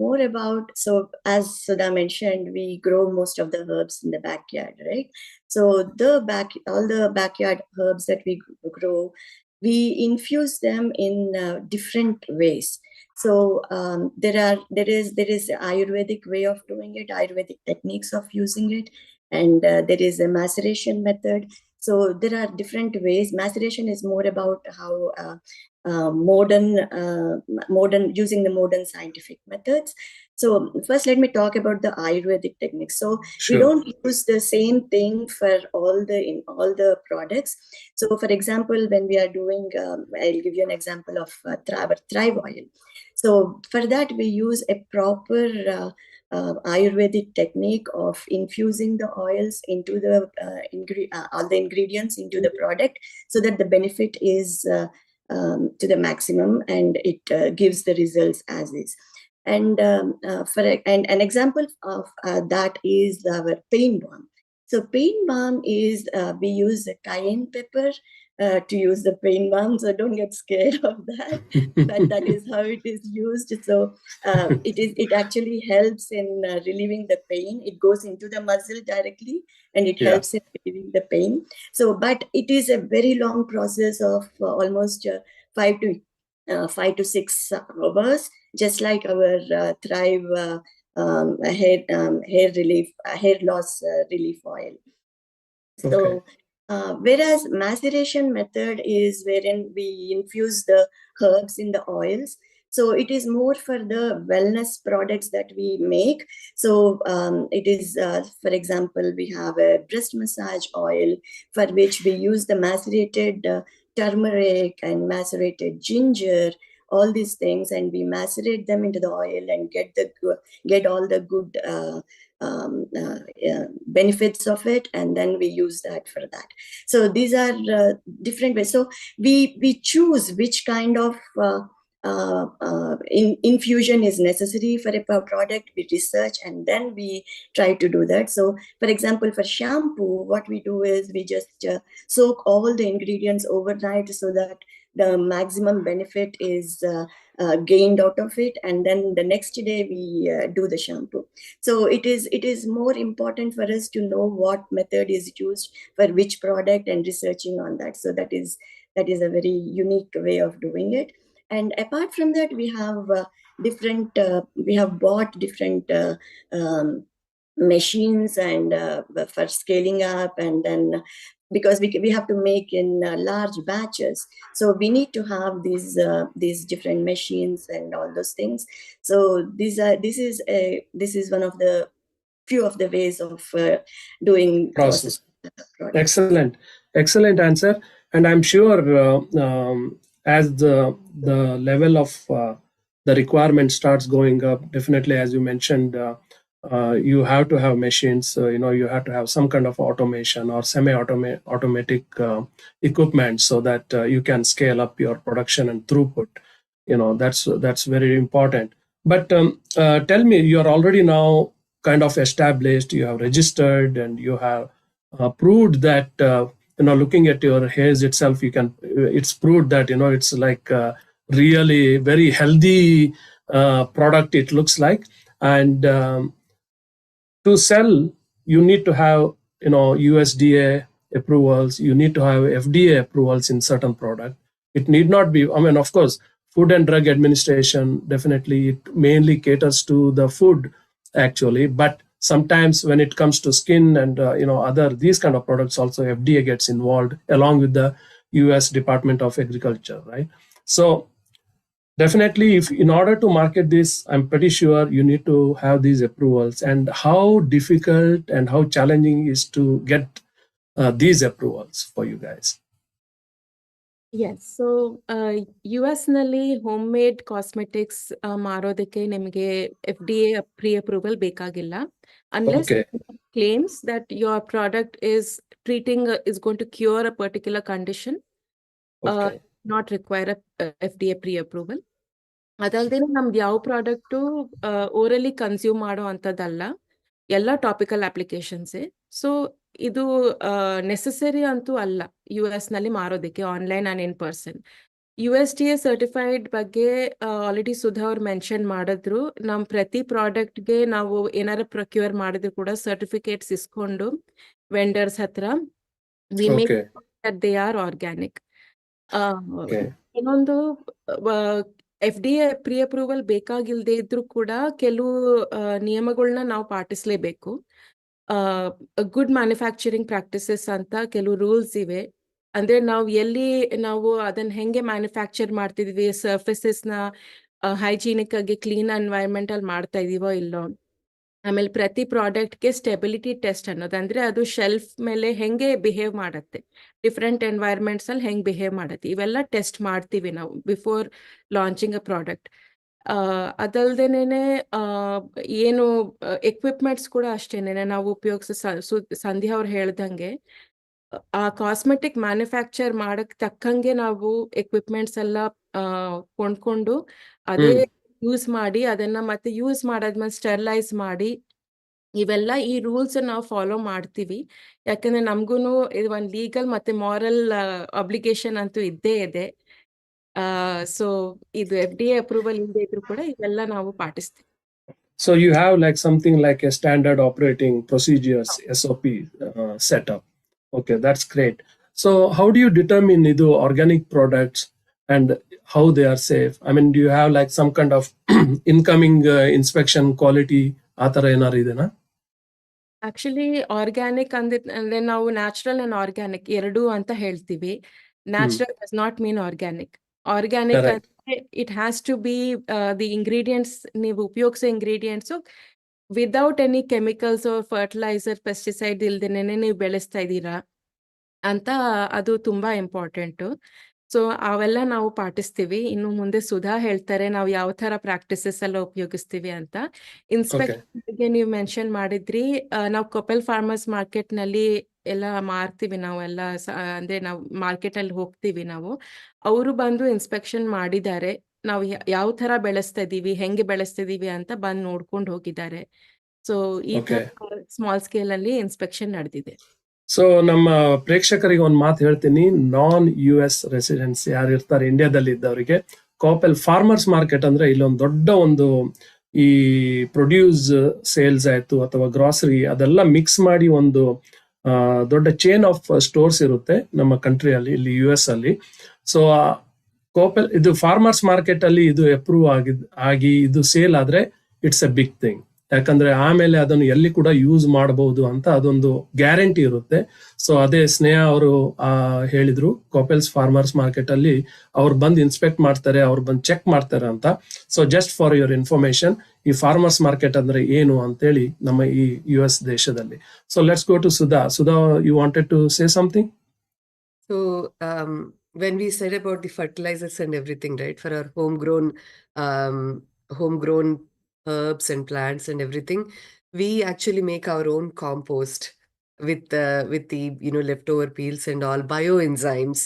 E: more about, so as Sudha mentioned, we grow most of the herbs in the backyard, right? So all the backyard herbs that we grow, we infuse them in different ways. So there is Ayurvedic way of doing it, Ayurvedic techniques of using it, and there is a maceration method. So there are different ways. Maceration is more about how modern using the modern scientific methods. So first, let me talk about the Ayurvedic techniques. So
B: Sure.
E: we don't use the same thing for all the products. So for example, when we are doing, I'll give you an example of Thrive oil. So for that, we use a proper Ayurvedic technique of infusing the oils into the all the ingredients into the product, so that the benefit is to the maximum and it gives the results as is. And and an example of that is our pain balm. So pain balm is we use cayenne pepper to use the pain balm, so don't get scared of that. But that is how it is used. So it actually helps in relieving the pain. It goes into the muscle directly and it helps in relieving the pain. So but it is a very long process of almost 5 to 6 hours, just like our Thrive hair loss relief oil. So whereas maceration method is wherein we infuse the herbs in the oils. So it is more for the wellness products that we make. So it is, for example, we have a breast massage oil for which we use the macerated turmeric and macerated ginger, all these things, and we macerate them into the oil and get all the good benefits of it, and then we use that for that. So these are different ways. So we choose which kind of infusion is necessary for a product. We research and then we try to do that. So for example, for shampoo, what we do is we just soak all the ingredients overnight so that the maximum benefit is gained out of it, and then the next day we do the shampoo. So it is more important for us to know what method is used for which product and researching on that. So that is a very unique way of doing it. And apart from that, we have we have bought different machines and for scaling up, and then because we have to make in large batches, so we need to have these different machines and all those things. So this is one of the few of the ways of doing process.
B: Excellent answer. And I'm sure as the level of the requirement starts going up, definitely, as you mentioned, you have to have machines. You have to have some kind of automation or semi-automatic equipment so that you can scale up your production and throughput. That's very important. But tell me, you're already now kind of established, you have registered, and you have proved that looking at your hairs itself, it's proved that it's like really very healthy product it looks like. And to sell, you need to have USDA approvals, you need to have FDA approvals in certain product. It need not be, of course, Food and Drug Administration, definitely it mainly caters to the food actually, but sometimes when it comes to skin and other these kind of products, also FDA gets involved along with the US Department of Agriculture, right? So definitely, if in order to market this, I'm pretty sure you need to have these approvals. And how difficult and how challenging is to get these approvals for you guys?
F: Yes. So US ನಲ್ಲಿ ಹೋಮ್ ಮೇಡ್ ಕಾಸ್ಮೆಟಿಕ್ಸ್ ಮಾರೋದಕ್ಕೆ ನಿಮಗೆ FDA ಪ್ರೀ ಅಪ್ರೂವಲ್ ಬೇಕಾಗಿಲ್ಲ, unless
B: Okay.
F: claims that your product is is going to cure a particular condition,
B: Okay.
F: not require a FDA pre approval. ಅದಲ್ದೇ ನಮ್ದು ಯಾವ ಪ್ರಾಡಕ್ಟು ಓರಲಿ ಕನ್ಸ್ಯೂಮ್ ಮಾಡೋ ಅಂಥದ್ದಲ್ಲ, ಎಲ್ಲ ಟಾಪಿಕಲ್ ಅಪ್ಲಿಕೇಶನ್ಸೇ. ಸೊ ಇದು ನೆಸೆಸರಿ ಅಂತೂ ಅಲ್ಲ US ನಲ್ಲಿ ಮಾರೋದಕ್ಕೆ, online and in person. USDA certified ಬಗ್ಗೆ ಆಲ್ರೆಡಿ ಸುಧಾ ಅವ್ರು ಮೆನ್ಷನ್ ಮಾಡಿದ್ರು. ನಮ್ಮ ಪ್ರತಿ ಪ್ರಾಡಕ್ಟ್ಗೆ ನಾವು ಏನಾರ ಪ್ರೊಕ್ಯೂರ್ ಮಾಡಿದ್ರು ಕೂಡ ಸರ್ಟಿಫಿಕೇಟ್ಸ್ ಇಸ್ಕೊಂಡು ವೆಂಡರ್ಸ್ ಹತ್ರ we make
B: Okay.
F: That they are organic.
B: Okay.
F: ಇನ್ನೊಂದು FDA ಪ್ರೀ ಅಪ್ರೂವಲ್ ಬೇಕಾಗಿಲ್ದೇ ಇದ್ರೂ ಕೂಡ ಕೆಲವು ನಿಯಮಗಳನ್ನ ನಾವು ಪಾಟಿಸ್ಲೇಬೇಕು. ಗುಡ್ ಮ್ಯಾನುಫ್ಯಾಕ್ಚರಿಂಗ್ ಪ್ರಾಕ್ಟಿಸಸ್ ಅಂತ ಕೆಲವು ರೂಲ್ಸ್ ಇವೆ. ಅಂದ್ರೆ ನಾವು ಅದನ್ನ ಹೆಂಗೆ ಮ್ಯಾನುಫ್ಯಾಕ್ಚರ್ ಮಾಡ್ತಿದೀವಿ, ಸರ್ಫೇಸಸ್ನ ಹೈಜೀನಿಕ್ ಆಗಿ ಕ್ಲೀನ್ ಎನ್ವೈರನ್ಮೆಂಟ್ ಅಲ್ಲಿ ಮಾಡ್ತಾ ಇದೀವೋ ಇಲ್ಲೋ. ಆಮೇಲೆ ಪ್ರತಿ ಪ್ರಾಡಕ್ಟ್ಗೆ ಸ್ಟೆಬಿಲಿಟಿ ಟೆಸ್ಟ್ ಅನ್ನೋದು, ಅಂದ್ರೆ ಅದು ಶೆಲ್ಫ್ ಮೇಲೆ ಹೆಂಗೆ ಬಿಹೇವ್ ಮಾಡತ್ತೆ, ಡಿಫ್ರೆಂಟ್ ಎನ್ವೈರನ್ಮೆಂಟ್ಸ್ ಅಲ್ಲಿ ಹೆಂಗ್ ಬಿಹೇವ್ ಮಾಡತ್ತೆ, ಇವೆಲ್ಲ ಟೆಸ್ಟ್ ಮಾಡ್ತೀವಿ ನಾವು ಬಿಫೋರ್ ಲಾಂಚಿಂಗ್ ಅ ಪ್ರಾಡಕ್ಟ್. ಅದಲ್ದೇನೆ ಏನು ಎಕ್ವಿಪ್ಮೆಂಟ್ಸ್ ಕೂಡ ಅಷ್ಟೇನೆ ನಾವು ಸಂಧ್ಯಾ ಅವ್ರು ಹೇಳ್ದಂಗೆ ಆ ಕಾಸ್ಮೆಟಿಕ್ ಮ್ಯಾನುಫ್ಯಾಕ್ಚರ್ ಮಾಡಕ್ ತಕ್ಕಂಗೆ ನಾವು ಎಕ್ವಿಪ್ಮೆಂಟ್ಸ್ ಎಲ್ಲ ಕೊಂಡ್ಕೊಂಡು ಅದೇ ಯೂಸ್ ಮಾಡಿ, ಅದನ್ನ ಮತ್ತೆ ಯೂಸ್ ಮಾಡಾದ್ಮೇಲೆ ಸ್ಟೆರಿಲೈಸ್ ಮಾಡಿ, ಇವೆಲ್ಲ ಈ ರೂಲ್ಸ್ ನಾವು ಫಾಲೋ ಮಾಡ್ತೀವಿ. ಯಾಕಂದ್ರೆ ನಮ್ಗೂನು ಇದು ಒಂದು ಲೀಗಲ್ ಮತ್ತೆ ಮಾರಲ್ ಅಬ್ಲಿಗೇಷನ್ ಅಂತೂ ಇದ್ದೇ ಇದೆ. ಸೊ ಇದು FDA ಅಪ್ರೂವಲ್ ಇಲ್ಲದೆ ಇದ್ರು ಕೂಡ ಇವೆಲ್ಲ ನಾವು ಪಾಟಿಸ್ತೀವಿ.
B: So you have like something like a standard operating procedures, SOP setup. Okay, that's great. So how do you determine the organic products and how they are safe? I mean, do you have like some kind of incoming inspection quality ಆತರ ಏನಾರು ಇದೆನಾ?
F: ಆಕ್ಚುಲಿ ಆರ್ಗ್ಯಾನಿಕ್ ಅಂದ್ರೆ ನಾವು ನ್ಯಾಚುರಲ್ ಅಂಡ್ ಆರ್ಗ್ಯಾನಿಕ್ ಎರಡೂ ಅಂತ ಹೇಳ್ತೀವಿ. Natural does not mean organic. Organic
B: Correct.
F: ಅಂದ್ರೆ it has to be the ingredients, ನೀವು ಉಪಯೋಗಿಸೋ ingredients without any chemicals fertiliser pesticide ಇಲ್ದೇನೆ ನೀವು ಬೆಳೆಸ್ತಾ ಇದ್ದೀರಾ ಅಂತ, ಅದು ತುಂಬಾ ಇಂಪಾರ್ಟೆಂಟು. ಸೊ ಅವೆಲ್ಲ ನಾವು ಪಾಟಿಸ್ತೀವಿ. ಇನ್ನು ಮುಂದೆ ಸುಧಾ ಹೇಳ್ತಾರೆ ನಾವು ಯಾವ ತರ ಪ್ರಾಕ್ಟೀಸಸ್ ಎಲ್ಲ ಉಪಯೋಗಿಸ್ತೀವಿ ಅಂತ. ಇನ್ಸ್ಪೆಕ್ಷನ್ ಬಗ್ಗೆ ನೀವು ಮೆನ್ಷನ್ ಮಾಡಿದ್ರಿ. ನಾವು ಕೊಪ್ಪಲ್ ಫಾರ್ಮರ್ಸ್ ಮಾರ್ಕೆಟ್ ನಲ್ಲಿ ಎಲ್ಲ ಮಾರ್ತೀವಿ ನಾವೆಲ್ಲ, ಅಂದ್ರೆ ನಾವು ಮಾರ್ಕೆಟ್ ಅಲ್ಲಿ ಹೋಗ್ತೀವಿ ನಾವು. ಅವರು ಬಂದು ಇನ್ಸ್ಪೆಕ್ಷನ್ ಮಾಡಿದ್ದಾರೆ. ನಾವು ಯಾವ ತರ ಬೆಳೆಸ್ತಾ ಇದೀವಿ, ಹೆಂಗೆ ಬೆಳೆಸ್ತಾ ಇದೀವಿ ಅಂತ ಬಂದು ನೋಡ್ಕೊಂಡು ಹೋಗಿದ್ದಾರೆ. ಸೊ ಈ ತರ ಸ್ಮಾಲ್ ಸ್ಕೇಲ್ ಅಲ್ಲಿ ಇನ್ಸ್ಪೆಕ್ಷನ್ ನಡೆದಿದೆ.
B: ಸೊ ನಮ್ಮ ಪ್ರೇಕ್ಷಕರಿಗೆ ಒಂದು ಮಾತು ಹೇಳ್ತೀನಿ, ನಾನ್ US ರೆಸಿಡೆಂಟ್ಸ್ ಯಾರು ಇರ್ತಾರೆ ಇಂಡಿಯಾದಲ್ಲಿ ಇದ್ದವರಿಗೆ, ಕಾಪೆಲ್ ಫಾರ್ಮರ್ಸ್ ಮಾರ್ಕೆಟ್ ಅಂದ್ರೆ ಇಲ್ಲೊಂದು ದೊಡ್ಡ ಒಂದು ಈ ಪ್ರೊಡ್ಯೂಸ್ ಸೇಲ್ಸ್ ಆಯ್ತು ಅಥವಾ ಗ್ರಾಸರಿ ಅದೆಲ್ಲ ಮಿಕ್ಸ್ ಮಾಡಿ ಒಂದು ದೊಡ್ಡ ಚೈನ್ ಆಫ್ ಸ್ಟೋರ್ಸ್ ಇರುತ್ತೆ ನಮ್ಮ ಕಂಟ್ರಿಯಲ್ಲಿ, ಇಲ್ಲಿ US ಅಲ್ಲಿ. ಸೊ ಕಾಪೆಲ್ ಇದು ಫಾರ್ಮರ್ಸ್ ಮಾರ್ಕೆಟ್ ಅಲ್ಲಿ ಇದು ಅಪ್ರೂವ್ ಆಗಿ ಇದು ಸೇಲ್ ಆದ್ರೆ ಇಟ್ಸ್ ಎ ಬಿಗ್ ಥಿಂಗ್. ಯಾಕಂದ್ರೆ ಆಮೇಲೆ ಅದನ್ನು ಎಲ್ಲಿ ಕೂಡ ಯೂಸ್ ಮಾಡಬಹುದು ಅಂತ ಅದೊಂದು ಗ್ಯಾರಂಟಿ ಇರುತ್ತೆ. ಸೊ ಅದೇ ಸ್ನೇಹ ಅವರು ಹೇಳಿದ್ರು, ಕಾಪೆಲ್ಸ್ ಫಾರ್ಮರ್ಸ್ ಮಾರ್ಕೆಟ್ ಅಲ್ಲಿ ಅವ್ರು ಬಂದು ಇನ್ಸ್ಪೆಕ್ಟ್ ಮಾಡ್ತಾರೆ, ಅವ್ರು ಬಂದು ಚೆಕ್ ಮಾಡ್ತಾರೆ ಅಂತ. So just for your information, ಈ ಫಾರ್ಮರ್ಸ್ ಮಾರ್ಕೆಟ್ ಅಂದ್ರೆ ಏನು ಅಂತೇಳಿ ನಮ್ಮ ಈ US ದೇಶದಲ್ಲಿ. So let's go to Sudha. Sudha, you wanted to say something?
G: So, when we said about the fertilizers and everything, right, for our homegrown herbs and plants and everything, we actually make our own compost with the leftover peels and all, bioenzymes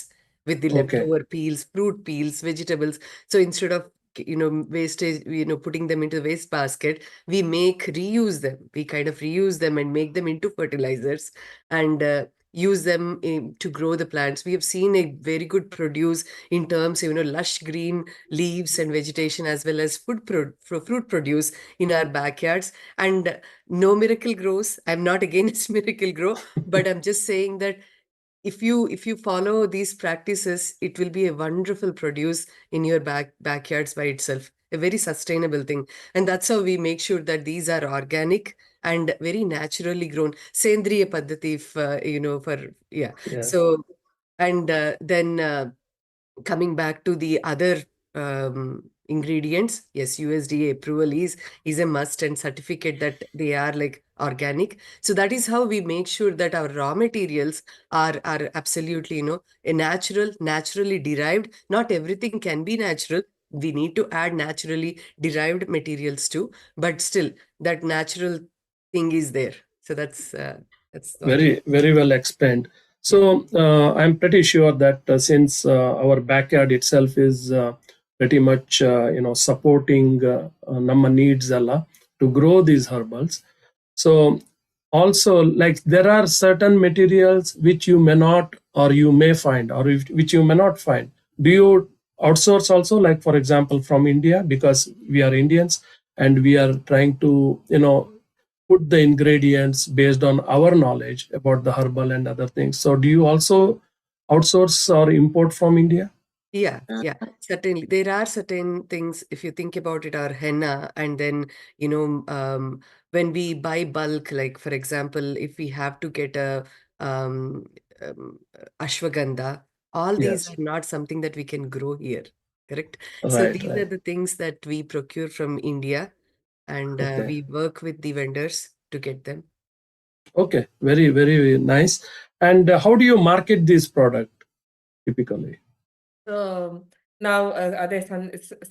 G: with the leftover peels, fruit peels, vegetables. So instead of wastage, putting them into the waste basket, we reuse them. We kind of reuse them and make them into fertilizers and use them to grow the plants. We have seen a very good produce in terms of lush green leaves and vegetation, as well as fruit produce in our backyards. And no miracle grows. I'm not against miracle grow, but I'm just saying that if you follow these practices, it will be a wonderful produce in your backyards by itself, a very sustainable thing. And that's how we make sure that these are organic and very naturally grown. Sendriya paddhati, So And then coming back to the other ingredients, yes, USDA approval is a must, and certificate that they are like organic. So that is how we make sure that our raw materials are absolutely, you know, a naturally derived. Not everything can be natural. We need to add naturally derived materials too, but still that natural thing is there. So that's what.
B: Very, very well explained. So I'm pretty sure that since our backyard itself is pretty much supporting ನಮ್ಮ needs alla to grow these herbals. So also, like, there are certain materials which you may not, or you may find, or which you may not find. Do you outsource also, like for example from India, because we are Indians and we are trying to put the ingredients based on our knowledge about the herbal and other things. So do you also outsource or import from India?
G: Yeah, certainly. There are certain things, if you think about it, are henna, and then, when we buy bulk, like for example, if we have to get a ashwagandha, all these
B: Yes.
G: are not something that we can grow here, correct? So
B: Right,
G: these are
B: right.
G: the things that we procure from India, and
B: Okay.
G: we work with the vendors to get them.
B: Okay. Very, very nice. And how do you market this product typically?
D: So ನಾವು ಅದೇ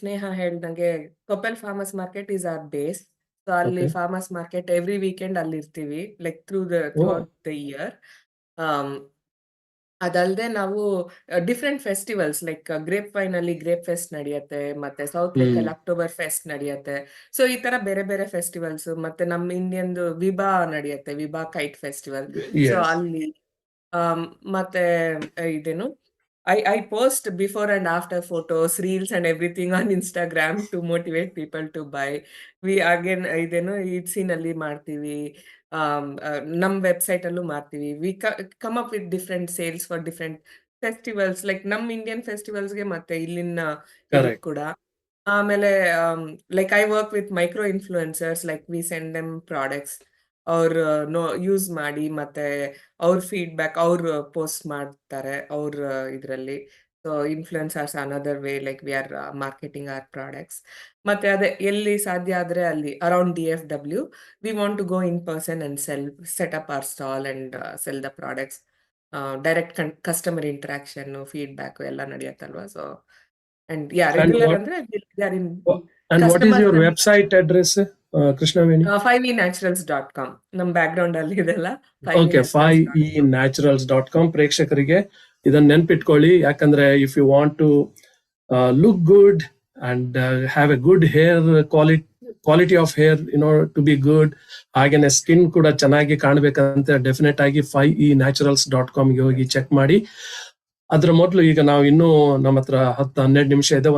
D: ಸ್ನೇಹ ಹೇಳ್ದಂಗೆ Coppell farmers market is our base. So ಅಲ್ಲಿ
B: Okay.
D: Farmers market every weekend ಅಲ್ಲಿ ಇರ್ತೀವಿ, like through
B: Oh,
D: out the year. ಅದಲ್ಲದೆ ನಾವು different festivals like grape wine ಅಲ್ಲಿ ಗ್ರೇಪ್ ಫೆಸ್ಟ್ ನಡೆಯುತ್ತೆ, ಮತ್ತೆ ಸೌತ್ ಲೇಕ್ ಅಲ್ಲಿ ಅಕ್ಟೋಬರ್ ಫೆಸ್ಟ್ ನಡೆಯುತ್ತೆ. ಸೊ ಈ ತರ ಬೇರೆ ಬೇರೆ ಫೆಸ್ಟಿವಲ್ಸ್, ಮತ್ತೆ ನಮ್ಮ ಇಂಡಿಯನ್ದು ವಿಬಾ ನಡೆಯುತ್ತೆ, ವಿಬಾ ಕೈಟ್ ಫೆಸ್ಟಿವಲ್. So
B: yes.
D: ಅಲ್ಲಿ ಮತ್ತೆ ಇದೇನು I post before and after photos, reels and everything on Instagram to motivate people to buy. We again ಇದೇನು ಇಟ್ಸಿನಲ್ಲಿ ಮಾಡ್ತೀವಿ, ನಮ್ಮ ವೆಬ್ಸೈಟ್ ಅಲ್ಲೂ ಮಾಡ್ತೀವಿ. We come up with different sales for different festivals, like ನಮ್ಮ ಇಂಡಿಯನ್ ಫೆಸ್ಟಿವಲ್ಸ್ಗೆ ಮತ್ತೆ ಇಲ್ಲಿನ ಇದಕ್
B: Correct.
D: ಕೂಡ. ಆಮೇಲೆ like I work with micro influencers, like we send them products, ಅವ್ರು ಯೂಸ್ ಮಾಡಿ ಮತ್ತೆ ಅವ್ರ ಫೀಡ್ಬ್ಯಾಕ್ ಅವ್ರು ಪೋಸ್ಟ್ ಮಾಡ್ತಾರೆ ಅವ್ರ ಇದರಲ್ಲಿ. So influencers another way like we are marketing our products. ಮತ್ತೆ ಅದೇ ಎಲ್ಲಿ ಸಾಧ್ಯ ಆದ್ರೆ ಅಲ್ಲಿ around DFW we want to go in person and set up our stall and sell the products. Direct customer interaction, feedback ಎಲ್ಲ ನಡೆಯುತ್ತಲ್ವಾ. So and
B: And
D: regular
B: what
D: ಅಂದ್ರೆ they are in
B: and what is your
D: customers.
B: website address, Krishnaveni?
D: 5ENaturals.com ನಮ್ಮ ಬ್ಯಾಕ್ ಗ್ರೌಂಡ್ ಅಲ್ಲಿ ಇದೆಲ್ಲ.
B: Okay, 5ENaturals.com. ಪ್ರೇಕ್ಷಕರಿಗೆ ಇದನ್ನ ನೆನ್ಪಿಟ್ಕೊಳ್ಳಿ, ಯಾಕಂದ್ರೆ if you want to look good and have a good hair quality of hair to be good, ಹಾಗೇನೆ ಸ್ಕಿನ್ ಕೂಡ ಚೆನ್ನಾಗಿ ಕಾಣ್ಬೇಕಂತ ಡೆಫಿನೆಟ್ ಆಗಿ 5ENaturals.com ಗೆ ಹೋಗಿ ಚೆಕ್ ಮಾಡಿ. ಅದ್ರ ಮೊದಲು ಈಗ ನಾವು ಇನ್ನೂ ನಮ್ಮ ಹತ್ರ 10-12 ನಿಮಿಷ ಇದೆ,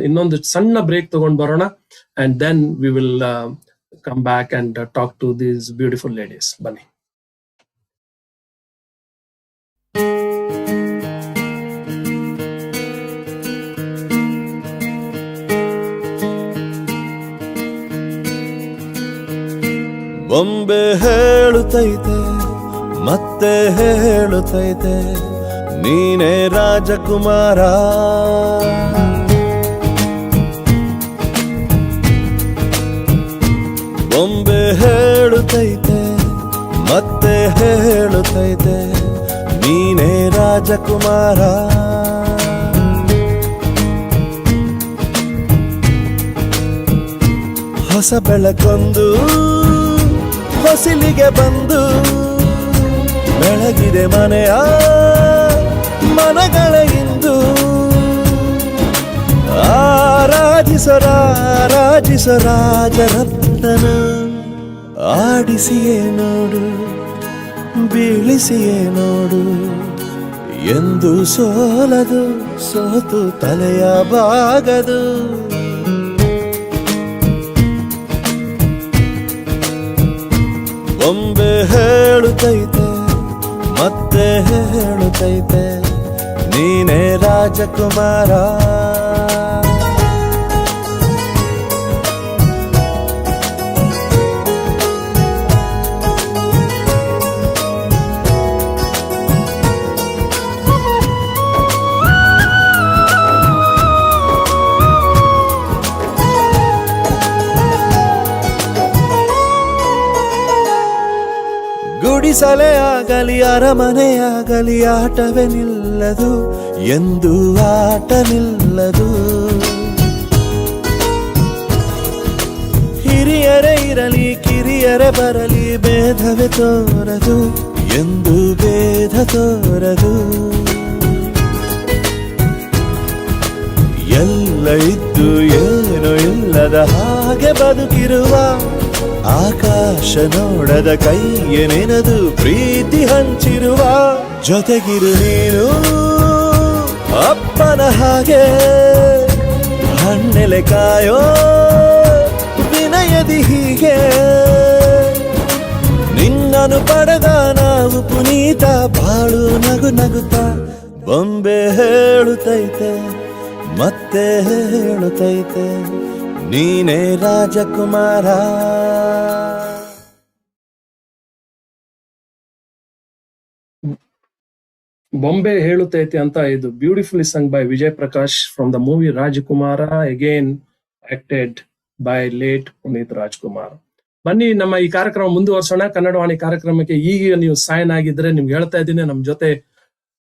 B: ಇನ್ನೊಂದು ಸಣ್ಣ ಬ್ರೇಕ್ ತಗೊಂಡ್ ಬರೋಣ, and then we will come back and talk to these beautiful ladies. Bunny.
I: ಬೊಂಬೆ ಹೇಳುತ್ತೈತೆ ಮತ್ತೆ ಹೇಳುತ್ತೈತೆ ನೀನೇ ರಾಜಕುಮಾರ, ಬೊಂಬೆ ಹೇಳುತ್ತೈತೆ ಮತ್ತೆ ಹೇಳುತ್ತೈತೆ ನೀನೇ ರಾಜಕುಮಾರ. ಹೊಸ ಬೆಳಕೊಂದು ಹೊಸಿಲಿಗೆ ಬಂದು ಬೆಳಗಿದೆ ಮನೆಯ ಮನಗಳ ಇಂದು. ಆರಾಧಿಸೋ ರಾಜರತ್ನ, ಆಡಿಸಿಯೇ ನೋಡು ಬೀಳಿಸಿಯೇ ನೋಡು, ಎಂದು ಸೋಲದು ಸೋತು ತಲೆಯ ಬಾಗದು. ಬೊಂಬೆ ಹೇಳುತ್ತೈತೆ ಮತ್ತೆ ಹೇಳುತ್ತೈತೆ ನೀನೇ ರಾಜಕುಮಾರ. ಗುಡಿಸಲೇ ಆಗಲಿ ಅರಮನೆಯಾಗಲಿ ಆಟವೇ ನಿಲ್ಲದು, ಎಂದು ಆಟ ನಿಲ್ಲದು. ಹಿರಿಯರೇ ಇರಲಿ ಕಿರಿಯರೇ ಬರಲಿ ಭೇದವೇ ತೋರದು, ಎಂದು ಭೇದ ತೋರದು. ಎಲ್ಲ ಇದ್ದು ಏನು ಇಲ್ಲದ ಹಾಗೆ ಬದುಕಿರುವ, ಆಕಾಶ ನೋಡದ ಕೈಯೇ ನೆನೆದು ಪ್ರೀತಿ ಹಂಚಿರುವ. ಜೊತೆಗಿರು ನೀನು ಅಪ್ಪನ ಹಾಗೆ, ಹಣ್ಣೆಲೆ ಕಾಯೋ ವಿನಯದಿ ಹೀಗೆ. ನಿನ್ನನು ಪಡೆದ ನಾವು ಪುನೀತ, ಬಾಳು ನಗು ನಗುತ್ತಾ. ಬೊಂಬೆ ಹೇಳುತ್ತೈತೆ ಮತ್ತೆ ಹೇಳುತ್ತೈತೆ, ನೀನೇ ರಾಜಕುಮಾರ.
B: ಬೊಂಬೆ ಹೇಳುತ್ತೈತೆ ಅಂತ ಇದು beautifully sung by Vijay Prakash from the movie Rajakumara, again acted by late Puneeth Rajkumar. ಬನ್ನಿ ನಮ್ಮ ಈ ಕಾರ್ಯಕ್ರಮ ಮುಂದುವರ್ಸೋಣ. ಕನ್ನಡವಾಣಿ ಕಾರ್ಯಕ್ರಮಕ್ಕೆ ಈಗ ನೀವು ಸೈನ್ ಆಗಿದ್ರೆ ನಿಮ್ಗೆ ಹೇಳ್ತಾ ಇದ್ದೀನಿ, ನಮ್ ಜೊತೆ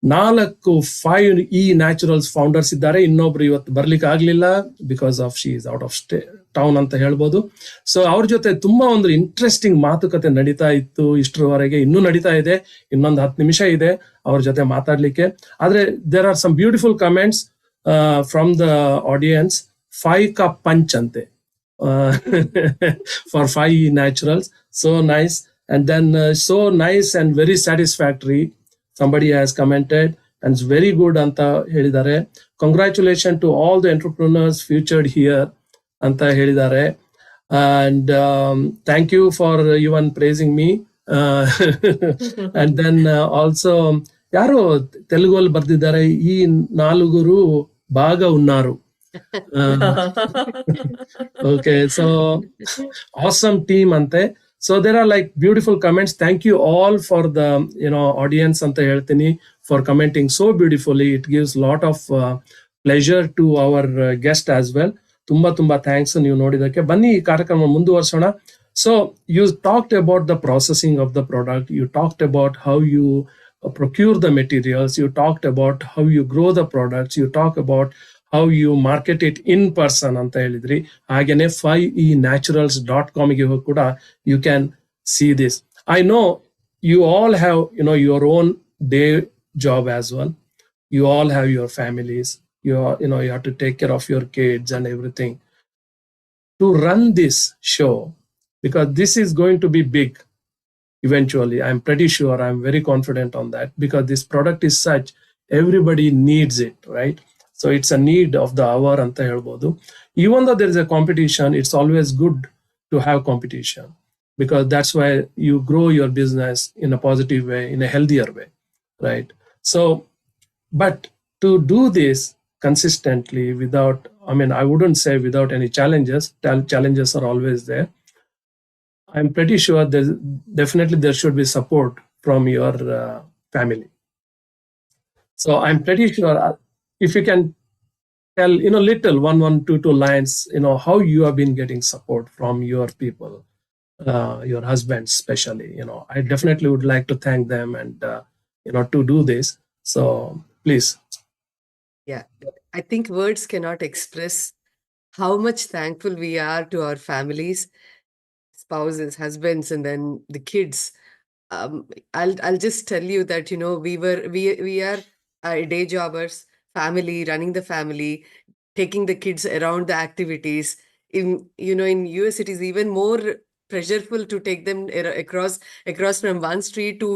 B: 4 5E ನ್ಯಾಚುರಲ್ಸ್ ಫೌಂಡರ್ಸ್ ಇದ್ದಾರೆ. ಇನ್ನೊಬ್ರು ಇವತ್ತು ಬರ್ಲಿಕ್ಕೆ ಆಗ್ಲಿಲ್ಲ, because of she is out of town ಅಂತ ಹೇಳ್ಬೋದು. ಸೊ ಅವ್ರ ಜೊತೆ ತುಂಬಾ ಒಂದು ಇಂಟ್ರೆಸ್ಟಿಂಗ್ ಮಾತುಕತೆ ನಡೀತಾ ಇತ್ತು ಇಷ್ಟರವರೆಗೆ, ಇನ್ನೂ ನಡೀತಾ ಇದೆ. ಇನ್ನೊಂದು 10 ನಿಮಿಷ ಇದೆ ಅವ್ರ ಜೊತೆ ಮಾತಾಡ್ಲಿಕ್ಕೆ. ಆದ್ರೆ there are some beautiful comments from the audience. 5 ka punch ante for 5E Naturals. So nice. And then so nice and very satisfactory. Somebody has commented and it's very good anta helidare. Congratulations to all the entrepreneurs featured here anta helidare. And thank you for even praising me. And then also ಯಾರು ತೆಲುಗಲ್ಲಿ ಬರ್ದಿದ್ದಾರೆ, ಈ 4 ಭಾಗ ಉన్నారు. Okay, so awesome team ante. So there are like beautiful comments. Thank you all for the audience anta heltini for commenting so beautifully. It gives lot of pleasure to our guest as well. ತುಂಬಾ thanks ನೀವು ನೋಡಿದಕ್ಕೆ. ಬನ್ನಿ ಈ ಕಾರ್ಯಕ್ರಮ ಮುಂದುವರ್ಸೋಣ. So you talked about the processing of the product, you talked about how you procure the materials, you talked about how you grow the products, you talk about how you market it in person ಅಂತ ಹೇಳಿದ್ರಿ. ಹಾಗೇನೆ 5enaturals.com ಗೆ ಹೋಗಿ ಕೂಡ you can see this. I know you all have your own day job as well. You all have your families. You have to take care of your kids and everything. To run this show, because this is going to be big eventually, I'm pretty sure, I'm very confident on that, because this product is such, everybody needs it, right? So it's a need of the hour anta helbodu. Even though there is a competition, it's always good to have competition, because that's why you grow your business in a positive way, in a healthier way, right? So but to do this consistently without, I wouldn't say without any challenges. Challenges are always there. I'm pretty sure there should be support from your family. So I'm pretty sure if you can tell little one, two lines, how you have been getting support from your people, your husbands especially. I definitely would like to thank them and to do this. So please.
G: Yeah, I think words cannot express how much thankful we are to our families, spouses, husbands, and then the kids. I'll just tell you that we are day jobbers, family, running the family, taking the kids around the activities. In US it is even more pressureful to take them across from one street to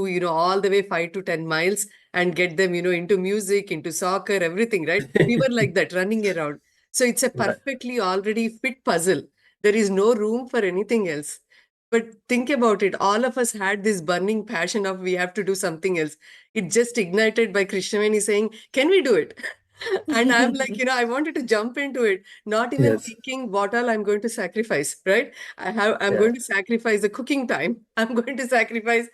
G: all the way 5 to 10 miles and get them into music, into soccer, everything, right? We were like that, running around. So it's a perfectly already fit puzzle. There is no room for anything else. But think about it, all of us had this burning passion of we have to do something else. It just ignited by Krishnaveni saying, can we do it? And I'm like, I wanted to jump into it, not even
B: Yes.
G: thinking what all I'm going to sacrifice, right? I'm going to sacrifice the cooking time. I'm going to sacrifice,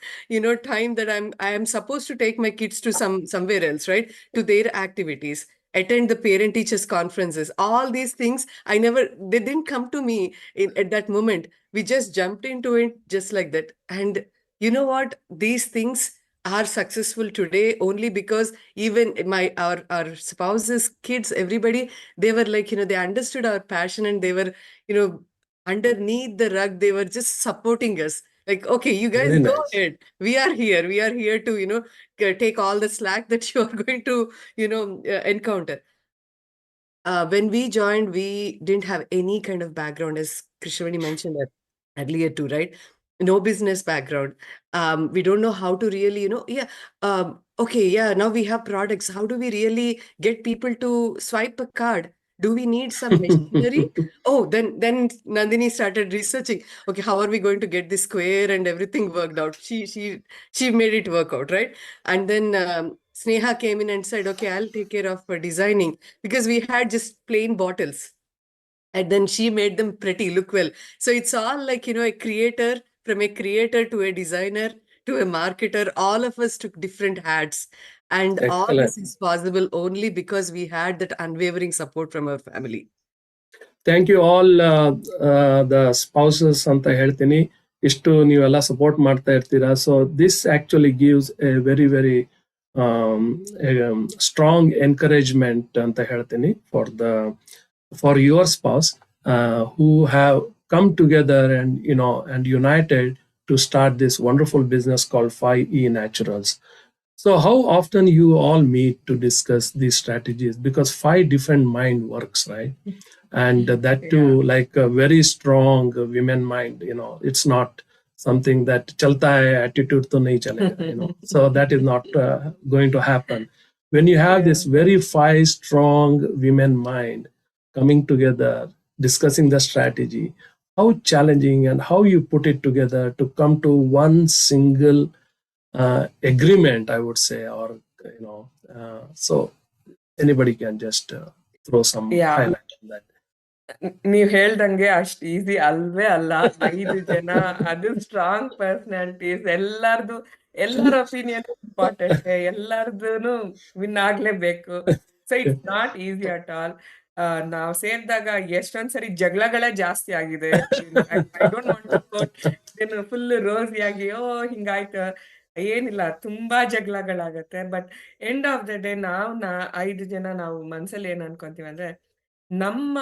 G: time that I am supposed to take my kids to somewhere else, right? To their activities, attend the parent teachers conferences, all these things. They didn't come to me at that moment. We just jumped into it just like that. And you know what, these things are successful today only because even our spouses, kids, everybody, they were like, they understood our passion, and they were, you know underneath the rug, they were just supporting us, like, okay, you guys
B: Very
G: go
B: nice.
G: ahead, we are here to, take all the slack that you are going to, encounter. When we joined, we didn't have any kind of background, as Krishnavani mentioned that earlier too, right? No business background. We don't know how to really, yeah. Okay, yeah, now we have products. How do we really get people to swipe a card? Do we need some machinery? Oh, then Nandini started researching. Okay, how are we going to get this square and everything worked out? She made it work out, right? And then Sneha came in and said, okay, I'll take care of designing, because we had just plain bottles, and then she made them pretty, look well. So it's all like, a creator, from a creator to a designer to a marketer, all of us took different hats, and all
B: Excellent.
G: this is possible only because we had that unwavering support from our family.
B: Thank you all the spouses ಅಂತ ಹೇಳ್ತೀನಿ. ಇಷ್ಟು ನೀವೆಲ್ಲ ಸಪೋರ್ಟ್ ಮಾಡ್ತಾ ಇರ್ತೀರಾ. So this actually gives a very very strong encouragement ಅಂತ ಹೇಳ್ತೀನಿ for your spouse who have come together and united to start this wonderful business called 5ENATURALS. So how often you all meet to discuss these strategies? Because 5 different mind works, right? And that too, like a very strong women mind, it's not something that chalta hai attitude to nahi chalega, so that is not going to happen. When you have this very 5 strong women mind coming together, discussing the strategy, how challenging and how you put it together to come to one single agreement, I would say, or so anybody can just throw some
D: Yeah.
B: highlight on that.
D: ನೀವ್ ಹೇಳ್ದಂಗೆ ಅಷ್ಟ್ ಈಸಿ ಅಲ್ವೇ ಅಲ್ಲ. 5 ಜನ, ಅದು ಸ್ಟ್ರಾಂಗ್ ಪರ್ಸನಾಲಿಟೀಸ್, ಎಲ್ಲರ ಒಪಿನಿಯನ್ ಇಂಪಾರ್ಟೆಂಟ್, ಎಲ್ಲಾರ್ದುನು ವಿನ್ ಆಗ್ಲೇಬೇಕು. So it's not easy at all. ನಾವ್ ಸೇರಿದಾಗ ಎಷ್ಟೊಂದ್ಸರಿ ಜಗಳಗಳೇ ಜಾಸ್ತಿ ಆಗಿದೆ. I don't want to quote full ರೋಸಿಯಾಗಿ ಹಿಂಗಾಯ್ತು, ಏನಿಲ್ಲ, ತುಂಬಾ ಜಗಳಗಳಾಗತ್ತೆ. But end of the day ನಾವು 5 ಜನ ನಾವು ಮನ್ಸಲ್ಲಿ ಏನ್ ಅನ್ಕೊಂತೀವಿ ಅಂದ್ರೆ, ನಮ್ಮ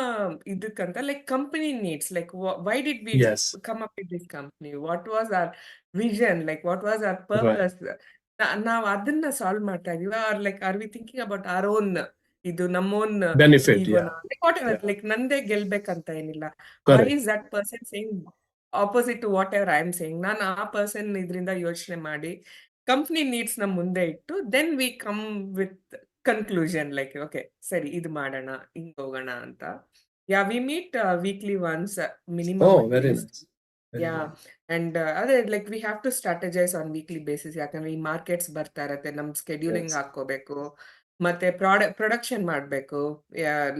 D: ಇದಕ್ಕಂತ like company needs, like why did we
B: Yes,
D: come up with this company, what was our vision, like what was hour
B: right.
D: Purpose, ನಾವ್ ಅದನ್ನ ಸಾಲ್ವ್ ಮಾಡ್ತಾ ಇದೀವಿ, are like are we thinking about our own, ಇದು ನಮ್ಮ ಓನ್
B: Benefit,
D: ಈಗೋನ,
B: yeah,
D: like whatever,
B: yeah,
D: like ನಂದೇ ಗೆಲ್ಬೇಕಂತ ಏನಿಲ್ಲ. Why
B: correct.
D: Is that person saying opposite to whatever I am saying, ನಾನು ಆ ಪರ್ಸನ್ ಇದರಿಂದ ಯೋಚನೆ ಮಾಡಿ ಕಂಪ್ನಿ ನೀಡ್ಸ್ ನ ಮುಂದೆ ಇಟ್ಟು then we come with conclusion, like okay ಸರಿ ಇದು ಮಾಡೋಣ, ಹಿಂಗ್ ಹೋಗೋಣ ಅಂತ. Yeah, we meet weekly once minimum
B: Oh,
D: at
B: very
D: least.
B: nice. Very
D: yeah,
B: nice.
D: And ಅದೇ like we have to strategise on weekly basis, ಯಾಕಂದ್ರೆ ಈ ಮಾರ್ಕೆಟ್ಸ್ ಬರ್ತಾ ಇರತ್ತೆ, ನಮ್ ಸ್ಕೆಡ್ಯೂಲಿಂಗ್
B: Yes.
D: ಹಾಕೋಬೇಕು, ಮತ್ತೆ ಪ್ರೊಡಕ್ಷನ್ ಮಾಡ್ಬೇಕು.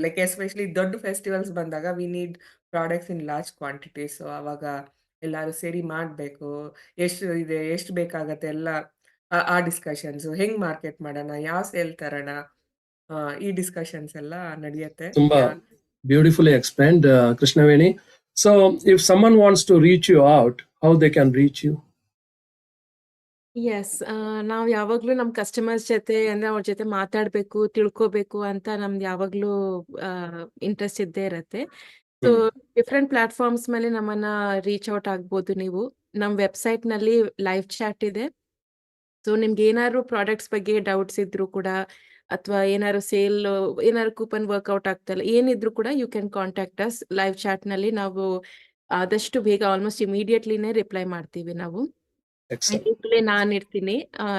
D: ಲೈಕ್ ಎಸ್ಪೆಷಲಿ ದೊಡ್ಡ ಫೆಸ್ಟಿವಲ್ಸ್ ಬಂದಾಗ we need products in large quantity. So ಅವಾಗ ಎಲ್ಲಾರು ಸೇರಿ ಮಾಡ್ಬೇಕು, ಎಷ್ಟು ಇದೆ, ಎಷ್ಟು ಬೇಕಾಗತ್ತೆ ಎಲ್ಲ, ಆ ಡಿಸ್ಕಷನ್ಸ್, ಹೆಂಗ್ ಮಾರ್ಕೆಟ್ ಮಾಡೋಣ, ಯಾವ ಸೇಲ್ ತರೋಣ, ಈ ಡಿಸ್ಕಷನ್ಸ್ ಎಲ್ಲ ನಡೆಯುತ್ತೆ.
B: Tumba
D: yeah,
B: beautifully explained, Krishnaveni. So if someone wants to reach you out, how they can reach you?
F: Yes, ನಾವ್ ಯಾವಾಗ್ಲೂ ನಮ್ ಕಸ್ಟಮರ್ಸ್ ಜೊತೆ ಅಂದ್ರೆ ಅವ್ರ ಜೊತೆ ಮಾತಾಡ್ಬೇಕು, ತಿಳ್ಕೊಬೇಕು ಅಂತ ನಮ್ದು ಯಾವಾಗ್ಲೂ ಇಂಟ್ರೆಸ್ಟ್ ಇದ್ದೇ ಇರತ್ತೆ. ಸೊ ಡಿಫ್ರೆಂಟ್ ಪ್ಲಾಟ್ಫಾರ್ಮ್ಸ್ ಮೇಲೆ ನಮ್ಮನ್ನ ರೀಚ್ ಔಟ್ ಆಗ್ಬೋದು ನೀವು. ನಮ್ ವೆಬ್ಸೈಟ್ ನಲ್ಲಿ ಲೈವ್ ಚಾಟ್ ಇದೆ. ಸೊ ನಿಮ್ಗೆ ಏನಾದ್ರು ಪ್ರಾಡಕ್ಟ್ಸ್ ಬಗ್ಗೆ ಡೌಟ್ಸ್ ಇದ್ರು ಕೂಡ, ಅಥವಾ ಏನಾದ್ರು ಕೂಪನ್ ವರ್ಕ್ಔಟ್ ಆಗ್ತಲ್ಲ, ಏನಿದ್ರು ಕೂಡ you can contact us. Live chat ನಲ್ಲಿ ನಾವು ಆದಷ್ಟು ಬೇಗ, ಆಲ್ಮೋಸ್ಟ್ ಇಮಿಡಿಯೇಟ್ಲಿನೇ ರಿಪ್ಲೈ ಮಾಡ್ತೀವಿ ನಾವು.
B: Excellent.
F: ಈಗಲೇ ನಾನ್ ಇರ್ತೀನಿ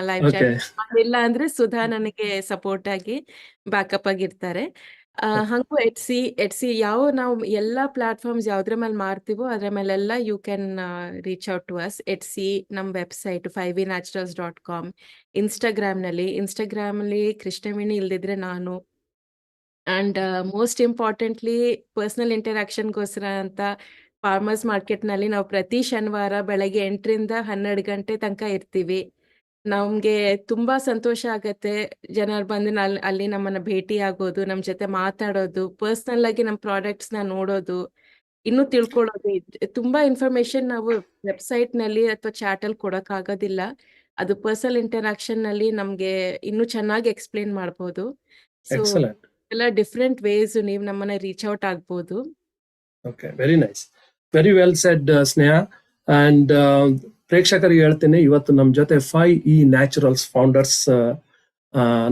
F: ಲೈವ್ ಚಾಟ್.
B: Okay.
F: ಇಲ್ಲ ಅಂದ್ರೆ ಸುಧಾ ನನಗೆ ಸಪೋರ್ಟ್ ಆಗಿ ಬ್ಯಾಕಪ್ ಆಗಿರ್ತಾರೆ. ಹಂಗೂ ಎಟ್ಸಿ ನಾವು ಎಲ್ಲಾ ಪ್ಲಾಟ್ಫಾರ್ಮ್ಸ್ ಯಾವ್ದ್ರ ಮೇಲೆ ಮಾರ್ತೀವೋ ಅದ್ರ ಮೇಲೆಲ್ಲ you can reach out to us. Etsy, ನಮ್ ವೆಬ್ಸೈಟ್ 5ENATURALS.com. ಇನ್ಸ್ಟಾಗ್ರಾಮ್ ಅಲ್ಲಿ ಕೃಷ್ಣವೇಣಿ ಇಲ್ದಿದ್ರೆ ನಾನು. ಅಂಡ್ ಮೋಸ್ಟ್ ಇಂಪಾರ್ಟೆಂಟ್ಲಿ ಪರ್ಸನಲ್ ಇಂಟರಾಕ್ಷನ್ಗೋಸ್ಕರ ಅಂತ ಫಾರ್ಮರ್ಸ್ ಮಾರ್ಕೆಟ್ ನಲ್ಲಿ ನಾವು ಪ್ರತಿ ಶನಿವಾರ ಬೆಳಗ್ಗೆ 8ರಿಂದ 12 ಗಂಟೆ ತನಕ ಇರ್ತೀವಿ. ನಮ್ಗೆ ತುಂಬಾ ಸಂತೋಷ ಆಗತ್ತೆ ಜನರು ಬಂದು ಅಲ್ಲಿ ನಮ್ಮನ್ನ ಭೇಟಿ ಆಗೋದು, ನಮ್ ಜೊತೆ ಮಾತಾಡೋದು, ಪರ್ಸನಲ್ ಆಗಿ ನಮ್ ಪ್ರಾಡಕ್ಟ್ಸ್ ನ ನೋಡೋದು. ಇನ್ನೂ ತಿಳ್ಕೊಳ್ಳೋದು ತುಂಬಾ ಇನ್ಫಾರ್ಮೇಶನ್ ನಾವು ವೆಬ್ಸೈಟ್ ನಲ್ಲಿ ಅಥವಾ ಚಾಟ್ ಅಲ್ಲಿ ಕೊಡಕ್ ಆಗೋದಿಲ್ಲ. ಅದು ಪರ್ಸನಲ್ ಇಂಟರಾಕ್ಷನ್ ನಲ್ಲಿ ನಮ್ಗೆ ಇನ್ನೂ ಚೆನ್ನಾಗಿ ಎಕ್ಸ್ಪ್ಲೇನ್ ಮಾಡ್ಬೋದು. So
B: excellent.
F: ಎಲ್ಲ ಡಿಫ್ರೆಂಟ್ ವೇಸ್ ನೀವು ನಮ್ಮನ್ನ ರೀಚ್ ಔಟ್ ಆಗ್ಬೋದು.
B: Okay, very nice, very well shed Sneha. And ಪ್ರೇಕ್ಷಕರಿಗೆ ಹೇಳ್ತೇನೆ, ಇವತ್ತು ನಮ್ಮ ಜೊತೆ 5E ನ್ಯಾಚುರಲ್ಸ್ ಫೌಂಡರ್ಸ್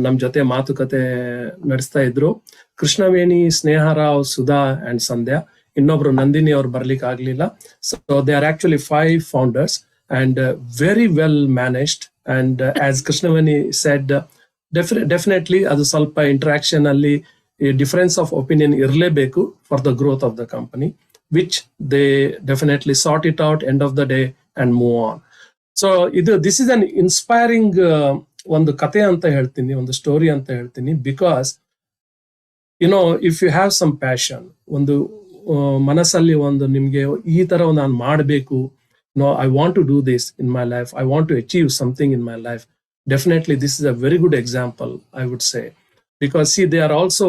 B: ನಮ್ಮ ಜೊತೆ ಮಾತುಕತೆ ನಡೆಸ್ತಾ ಇದ್ರು. ಕೃಷ್ಣವೇಣಿ, ಸ್ನೇಹರಾವ್, ಸುಧಾ ಅಂಡ್ ಸಂಧ್ಯಾ. ಇನ್ನೊಬ್ರು ನಂದಿನಿ ಅವ್ರು ಬರ್ಲಿಕ್ಕೆ ಆಗ್ಲಿಲ್ಲ. So they are actually 5 founders and very well managed. And as Krishnaveni shed, definitely ಅದು ಸ್ವಲ್ಪ ಇಂಟರಾಕ್ಷನ್ ಅಲ್ಲಿ ಡಿಫರೆನ್ಸ್ ಆಫ್ ಒಪಿನಿಯನ್ ಇರಲೇಬೇಕು for the growth of the company, which they definitely sort it out end of the day and move on. So this is an inspiring ಒಂದು ಕತೆ ಅಂತ ಹೇಳ್ತೀನಿ, ಒಂದು ಸ್ಟೋರಿ ಅಂತ ಹೇಳ್ತೀನಿ. Because if you have some passion, ಒಂದು ಮನಸ್ಸಲ್ಲಿ ಒಂದು ನಿಮ್ಗೆ ಈ ತರ ನಾನು ಮಾಡಬೇಕು, I want to do this in my life, I want to achieve something in my life, definitely this is a very good example, I would say. Because see, they are also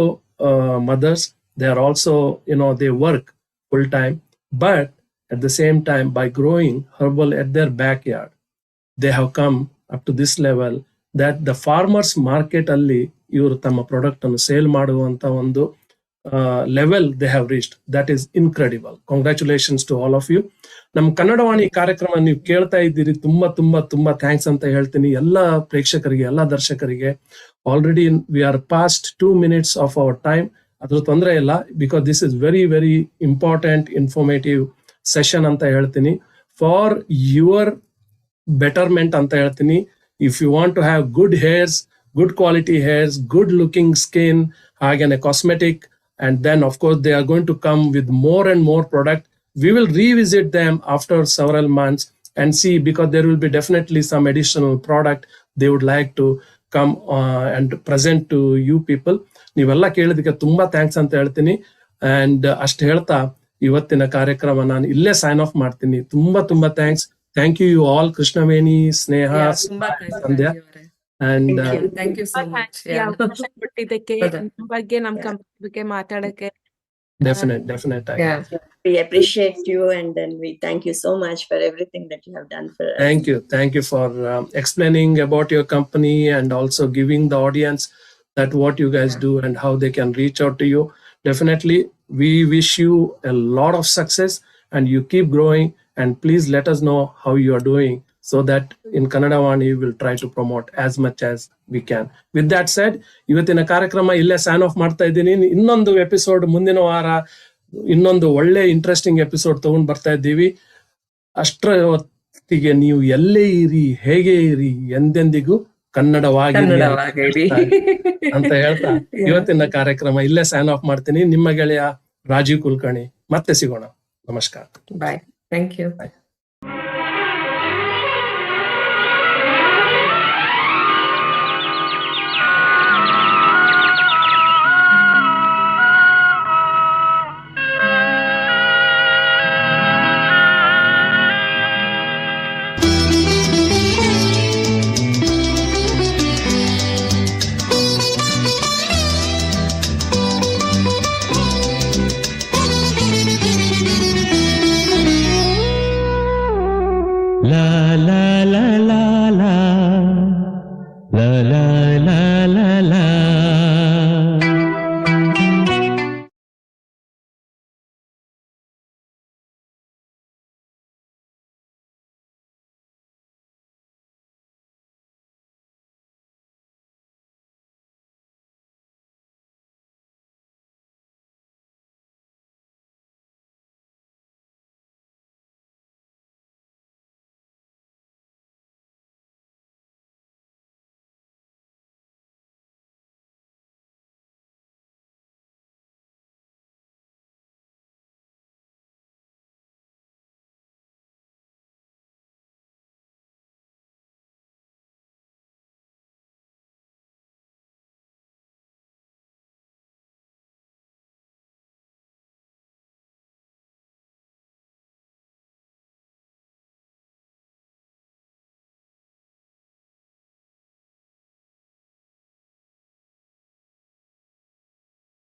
B: mothers, they are also, they work full time, but at the same time, by growing herbal at their backyard, they have come up to this level that the farmers market alli iವರು ತಮ್ಮ ಪ್ರಾಡಕ್ಟ್ ಅನ್ನು ಸೇಲ್ ಮಾಡುವಂತ ಒಂದು level they have reached. That is incredible. Congratulations to all of you. ನಮ್ಮ ಕನ್ನಡವಾಣಿ ಕಾರ್ಯಕ್ರಮ ನೀವು ಕೇಳ್ತಾ ಇದ್ದೀರಿ, ತುಂಬಾ ತುಂಬಾ ತುಂಬಾ ಥ್ಯಾಂಕ್ಸ್ ಅಂತ ಹೇಳ್ತೀನಿ ಎಲ್ಲ ಪ್ರೇಕ್ಷಕರಿಗೆ, ಎಲ್ಲ ದರ್ಶಕರಿಗೆ. Already we are past 2 minutes of our time. ಅದ್ರ ತೊಂದರೆ ಇಲ್ಲ, because this is very very important informative session ಅಂತ ಹೇಳ್ತೀನಿ. ಫಾರ್ ಯುವರ್ ಬೆಟರ್ಮೆಂಟ್ ಅಂತ ಹೇಳ್ತೀನಿ. If you want to have good hairs, good quality hairs, good looking skin, ಹಾಗೇನೆ cosmetic, and then of course they are going to come with more and more product. We will revisit them after several months and see, because there will be definitely some additional product they would like to come and present to you people. ನೀವೆಲ್ಲ ಕೇಳಿದಕ್ಕೆ ತುಂಬಾ ಥ್ಯಾಂಕ್ಸ್ ಅಂತ ಹೇಳ್ತೀನಿ. ಅಂಡ್ ಅಷ್ಟು ಹೇಳ್ತಾ ಇವತ್ತಿನ ಕಾರ್ಯಕ್ರಮ ನಾನು ಇಲ್ಲೇ ಸೈನ್ ಆಫ್ ಮಾಡ್ತೀನಿ. ತುಂಬಾ ತುಂಬಾ thanks. Thank you all. Krishnaveni, Sneha, Sandhya. And
D: thank you so much.
F: ಕೊಟ್ಟಿದ್ದಕ್ಕೆ, ನಮ್ಮ ಬಗ್ಗೆ, ನಮ್ಮ ಕಂಪನಿ ಬಗ್ಗೆ ಮಾತಾಡಕ್ಕೆ.
B: definite.
E: We appreciate you, and then we thank you so much for everything that you have done for us.
B: Thank you for explaining about your company and also giving the audience that what you guys do and how they can reach out to you. Definitely, we wish you a lot of success and you keep growing, and please let us know how you are doing, so that in Kannadavani we will try to promote as much as we can. With that said, ಇವತ್ತಿನ ಕಾರ್ಯಕ್ರಮ ಇಲ್ಲೇ ಸೈನ್ ಆಫ್ ಮಾಡ್ತಾ ಇದ್ದೀನಿ. ಇನ್ನೊಂದು ಎಪಿಸೋಡ್ ಮುಂದಿನ ವಾರ, ಇನ್ನೊಂದು ಒಳ್ಳೆ ಇಂಟ್ರೆಸ್ಟಿಂಗ್ ಎಪಿಸೋಡ್ ತಗೊಂಡ್ ಬರ್ತಾ ಇದ್ದೀವಿ. ಅಷ್ಟರ ಹೊತ್ತಿಗೆ ನೀವು ಎಲ್ಲೇ ಇರಿ, ಹೇಗೆ ಇರಿ, ಎಂದೆಂದಿಗೂ ಕನ್ನಡವಾಗಿ ಅಂತ ಹೇಳ್ತಾ ಇವತ್ತಿನ ಕಾರ್ಯಕ್ರಮ ಇಲ್ಲೇ ಸೈನ್ ಆಫ್ ಮಾಡ್ತೀನಿ. ನಿಮ್ಮ ಗೆಳೆಯ ರಾಜೀವ್ ಕುಲಕರ್ಣಿ. ಮತ್ತೆ ಸಿಗೋಣ. ನಮಸ್ಕಾರ.
D: Bye. Thank you.
B: Bye.
A: La la la la la la la